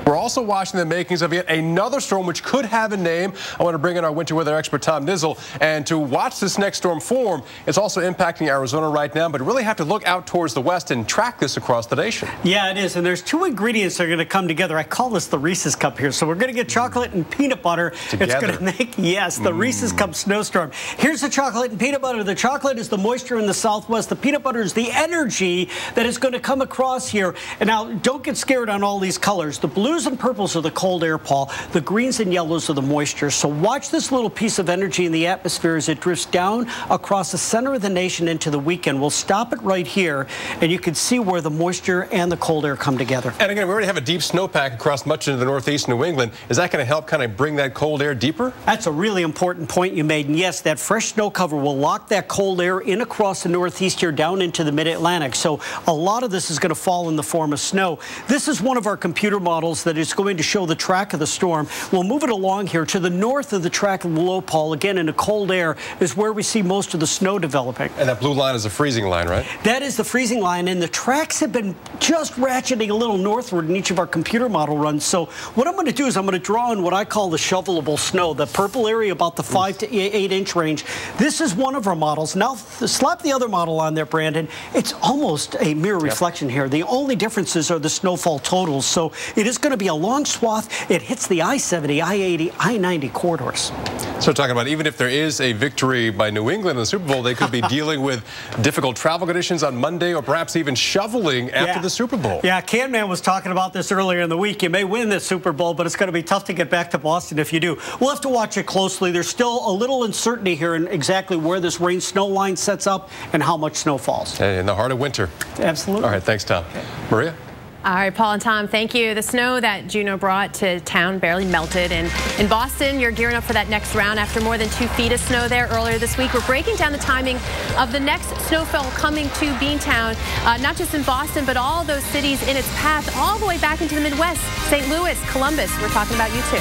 We're also watching the makings of yet another storm which could have a name. I want to bring in our winter weather expert, Tom Nizzle, and to watch this next storm form. It's also impacting Arizona right now, but really have to look out towards the west and track this across the nation. Yeah, it is, and there's 2 ingredients that are going to come together. I call this the Reese's Cup here. So we're going to get chocolate and peanut butter. Together. It's going to make, yes, the Reese's Cup snowstorm. Here's the chocolate and peanut butter. The chocolate is the moisture in the southwest. The peanut butter is the energy that is going to come across here. And now, don't get scared on all these colors. The blue blues and purples are the cold air, Paul. The greens and yellows are the moisture. So watch this little piece of energy in the atmosphere as it drifts down across the center of the nation into the weekend. We'll stop it right here, and you can see where the moisture and the cold air come together. And again, we already have a deep snowpack across much of the northeast New England. Is that going to help kind of bring that cold air deeper? That's a really important point you made. And yes, that fresh snow cover will lock that cold air in across the northeast here down into the mid-Atlantic. So a lot of this is going to fall in the form of snow. This is one of our computer models that is going to show the track of the storm. We'll move it along here to the north of the track of the low, Paul. Again, in the cold air is where we see most of the snow developing. And that blue line is the freezing line, right? That is the freezing line, and the tracks have been just ratcheting a little northward in each of our computer model runs. So what I'm going to do is I'm going to draw in what I call the shovelable snow, the purple area about the 5 to 8 inch range. This is one of our models. Now slap the other model on there, Brandon. It's almost a mirror reflection here. The only differences are the snowfall totals. So it is going to be a long swath. It hits the I-70, I-80, I-90 corridors. So talking about even if there is a victory by New England in the Super Bowl, they could be dealing with difficult travel conditions on Monday or perhaps even shoveling after the Super Bowl. Yeah, Can-Man was talking about this earlier in the week. You may win this Super Bowl, but it's going to be tough to get back to Boston if you do. We'll have to watch it closely. There's still a little uncertainty here in exactly where this rain-snow line sets up and how much snow falls. In the heart of winter. Absolutely. All right, thanks, Tom. Maria? All right, Paul and Tom, thank you. The snow that Juno brought to town barely melted. And in Boston, you're gearing up for that next round after more than 2 feet of snow there earlier this week. We're breaking down the timing of the next snowfall coming to Beantown, not just in Boston, but all those cities in its path all the way back into the Midwest. St. Louis, Columbus, we're talking about you too.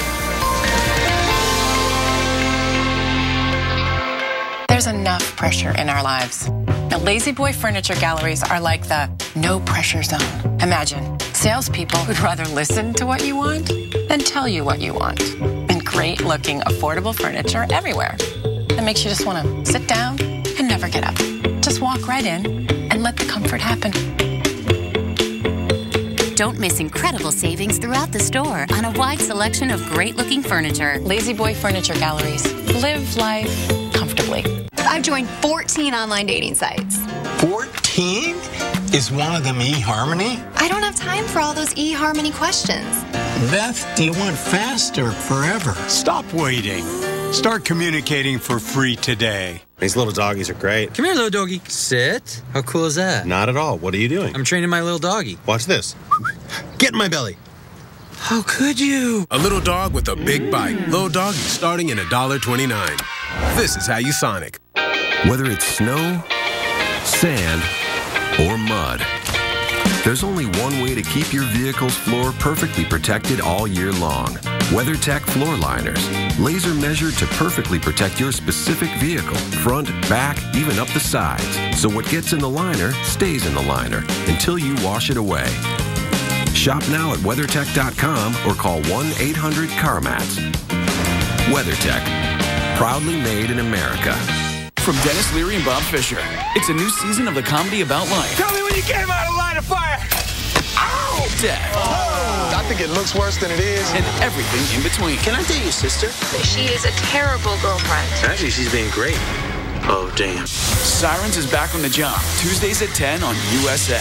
There's enough pressure in our lives. Now, Lazy Boy Furniture Galleries are like the no pressure zone. Imagine salespeople who'd rather listen to what you want than tell you what you want. And great looking, affordable furniture everywhere that makes you just want to sit down and never get up. Just walk right in and let the comfort happen. Don't miss incredible savings throughout the store on a wide selection of great-looking furniture. Lazy Boy Furniture Galleries. Live life comfortably. I've joined 14 online dating sites. 14? Is one of them eHarmony? I don't have time for all those eHarmony questions. Beth, do you want fast or forever? Stop waiting. Start communicating for free today. These little doggies are great. Come here, little doggy. Sit. How cool is that? Not at all. What are you doing? I'm training my little doggy. Watch this. Get in my belly. How could you? A little dog with a big bite. Little doggy starting in $1.29. This is how you Sonic. Whether it's snow, sand, or mud, there's only one way to keep your vehicle's floor perfectly protected all year long. WeatherTech floor liners, laser measured to perfectly protect your specific vehicle, front, back, even up the sides. So what gets in the liner stays in the liner until you wash it away. Shop now at WeatherTech.com or call 1-800-CarMats. WeatherTech, proudly made in America. From Dennis Leary and Bob Fisher, it's a new season of the comedy about life. Tell me when you came out of line of fire. Ow! Death. Oh. I think it looks worse than it is. And everything in between. Can I date your sister? She is a terrible girlfriend. Actually, she's being great. Oh, damn. Sirens is back on the job. Tuesdays at 10 on USA.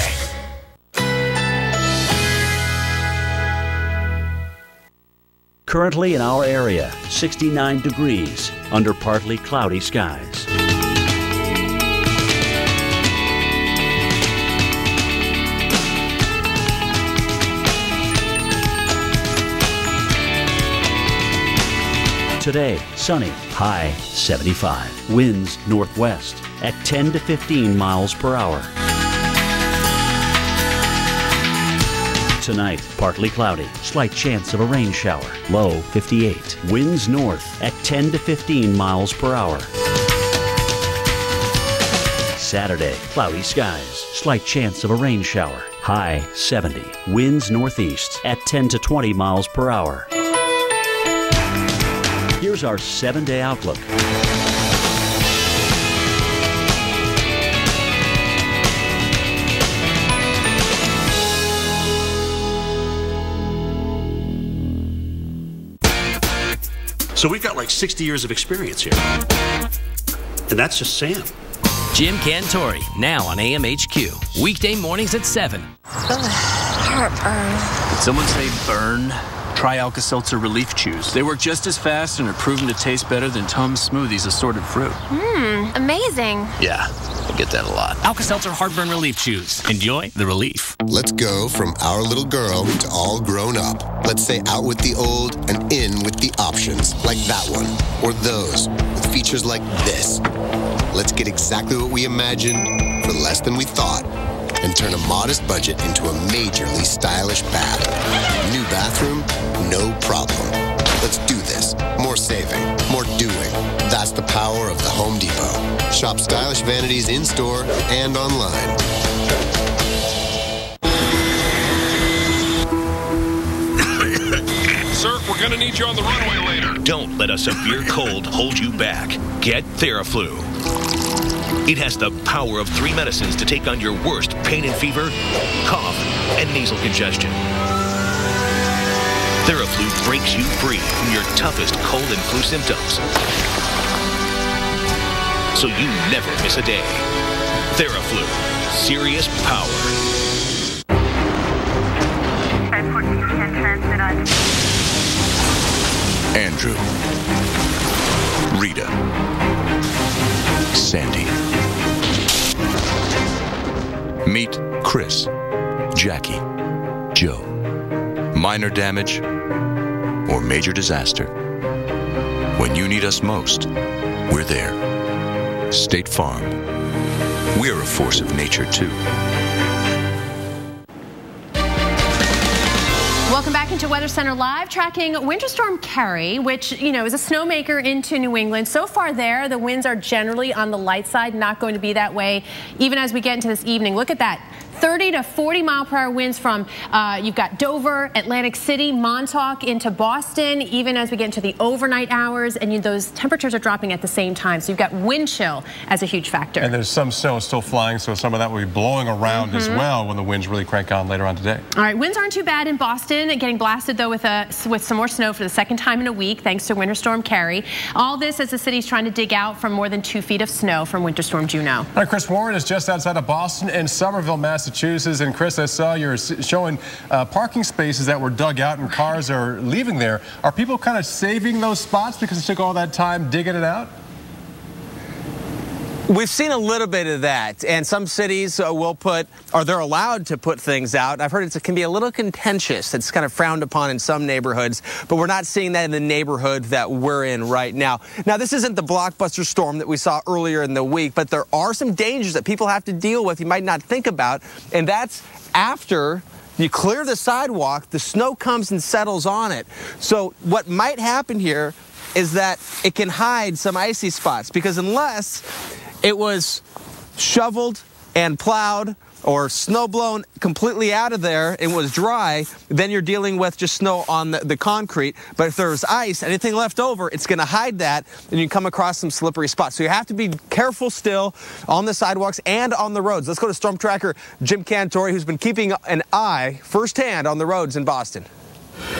Currently in our area, 69 degrees under partly cloudy skies. Today, sunny, high 75. Winds northwest at 10 to 15 miles per hour. Tonight, partly cloudy, slight chance of a rain shower, low 58. Winds north at 10 to 15 miles per hour. Saturday, cloudy skies, slight chance of a rain shower, high 70. Winds northeast at 10 to 20 miles per hour. Here's our 7-day outlook. So we've got like 60 years of experience here. And that's just Sam. Jim Cantori, now on AMHQ. Weekday mornings at 7. Heartburn. Did someone say burn? Try Alka-Seltzer Relief Chews. They work just as fast and are proven to taste better than Tums Smoothies assorted fruit. Amazing. Yeah, I get that a lot. Alka-Seltzer Heartburn Relief Chews. Enjoy the relief. Let's go from our little girl to all grown up. Let's say out with the old and in with the options, like that one, or those, with features like this. Let's get exactly what we imagined for less than we thought, and turn a modest budget into a majorly stylish bath. New bathroom? No problem. Let's do this. More saving, more doing. That's the power of the Home Depot. Shop stylish vanities in-store and online. Sir, we're gonna need you on the runway later. Don't let a severe cold hold you back. Get Theraflu. It has the power of 3 medicines to take on your worst pain and fever, cough, and nasal congestion. Theraflu breaks you free from your toughest cold and flu symptoms, so you never miss a day. Theraflu, serious power. Andrew, Rita, Sandy. Meet Chris, Jackie, Joe. Minor damage or major disaster. When you need us most, we're there. State Farm. We're a force of nature, too. Welcome back into Weather Center Live, tracking Winter Storm Carrie, which, you know, is a snowmaker into New England. So far there, the winds are generally on the light side, not going to be that way even as we get into this evening. Look at that. 30 to 40 mile per hour winds from, you've got Dover, Atlantic City, Montauk into Boston, even as we get into the overnight hours, and those temperatures are dropping at the same time. So you've got wind chill as a huge factor. And there's some snow still flying, so some of that will be blowing around as well when the winds really crank on later on today. All right, winds aren't too bad in Boston, getting blasted though with some more snow for the second time in a week, thanks to Winter Storm Carrie. All this as the city's trying to dig out from more than 2 feet of snow from Winter Storm Juno. All right, Chris Warren is just outside of Boston in Somerville, Massachusetts. And Chris, I saw you're showing parking spaces that were dug out and cars are leaving there. Are people kind of saving those spots because it took all that time digging it out? We've seen a little bit of that, and some cities will put, or they're allowed to put things out. I've heard it can be a little contentious. It's kind of frowned upon in some neighborhoods, but we're not seeing that in the neighborhood that we're in right now. Now, this isn't the blockbuster storm that we saw earlier in the week, but there are some dangers that people have to deal with you might not think about, and that's after you clear the sidewalk, the snow comes and settles on it. So what might happen here is that it can hide some icy spots, because unless it was shoveled and plowed or snow blown completely out of there and was dry, then you're dealing with just snow on the concrete. But if there's ice, anything left over, it's going to hide that, and you come across some slippery spots. So you have to be careful still on the sidewalks and on the roads. Let's go to Storm Tracker Jim Cantore, who's been keeping an eye firsthand on the roads in Boston.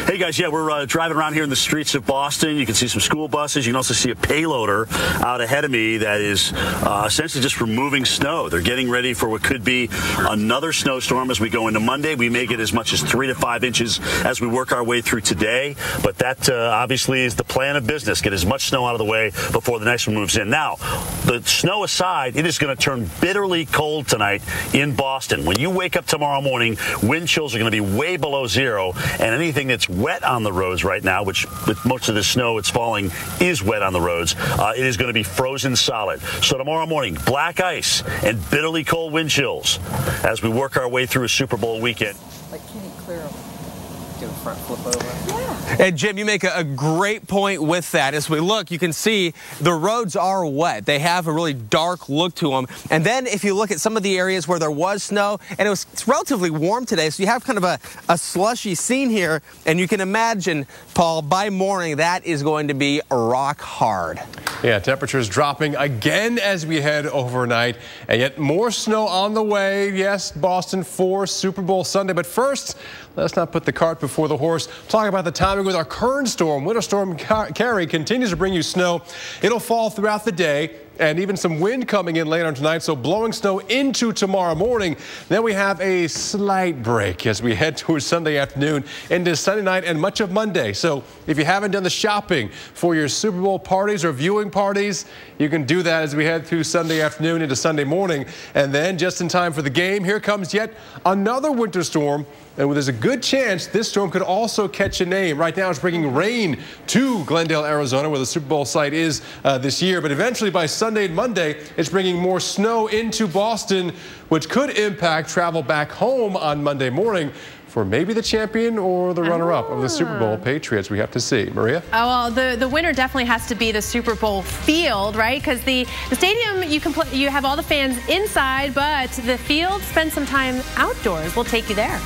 Hey guys, yeah, we're driving around here in the streets of Boston. You can see some school buses. You can also see a payloader out ahead of me that is essentially just removing snow. They're getting ready for what could be another snowstorm as we go into Monday. We may get as much as 3 to 5 inches as we work our way through today, but that obviously is the plan of business. Get as much snow out of the way before the next one moves in. Now, the snow aside, it is going to turn bitterly cold tonight in Boston. When you wake up tomorrow morning, wind chills are going to be way below zero, and anything that's wet on the roads right now, which with most of the snow it's falling is wet on the roads, it is going to be frozen solid. So tomorrow morning, black ice and bitterly cold wind chills as we work our way through a Super Bowl weekend. Like, can you clear them? Do a front flip over? Yeah. And Jim, you make a great point with that. As we look, you can see the roads are wet. They have a really dark look to them. And then if you look at some of the areas where there was snow, and it's relatively warm today, so you have kind of a slushy scene here. And you can imagine, Paul, by morning, that is going to be rock hard. Yeah, temperatures dropping again as we head overnight, and yet more snow on the way. Yes, Boston for Super Bowl Sunday. But first, let's not put the cart before the horse. Talk about the timing with our current storm. Winter Storm Carrie continues to bring you snow. It'll fall throughout the day and even some wind coming in later on tonight, so blowing snow into tomorrow morning. Then we have a slight break as we head towards Sunday afternoon into Sunday night and much of Monday. So if you haven't done the shopping for your Super Bowl parties or viewing parties, you can do that as we head through Sunday afternoon into Sunday morning. And then just in time for the game, here comes yet another winter storm. And there's a good chance this storm could also catch a name. Right now it's bringing rain to Glendale, Arizona, where the Super Bowl site is this year. But eventually by Sunday and Monday, it's bringing more snow into Boston, which could impact travel back home on Monday morning for maybe the champion or the runner-up of the Super Bowl, Patriots. We have to see. Maria? Oh, well, the winner definitely has to be the Super Bowl field, right? Because the stadium, you have all the fans inside, but the field, spend some time outdoors. We'll take you there.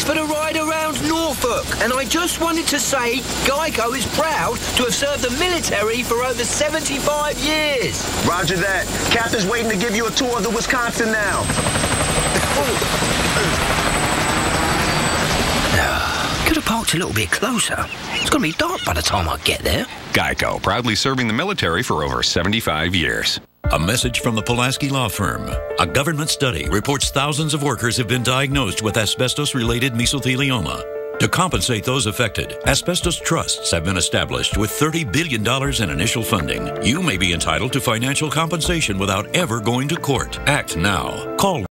For the ride around Norfolk, and I just wanted to say Geico is proud to have served the military for over 75 years. Roger that. Captain's waiting to give you a tour of the Wisconsin now. Could have parked a little bit closer. It's going to be dark by the time I get there. Geico, proudly serving the military for over 75 years. A message from the Pulaski Law Firm. A government study reports thousands of workers have been diagnosed with asbestos-related mesothelioma. To compensate those affected, asbestos trusts have been established with $30 billion in initial funding. You may be entitled to financial compensation without ever going to court. Act now. Call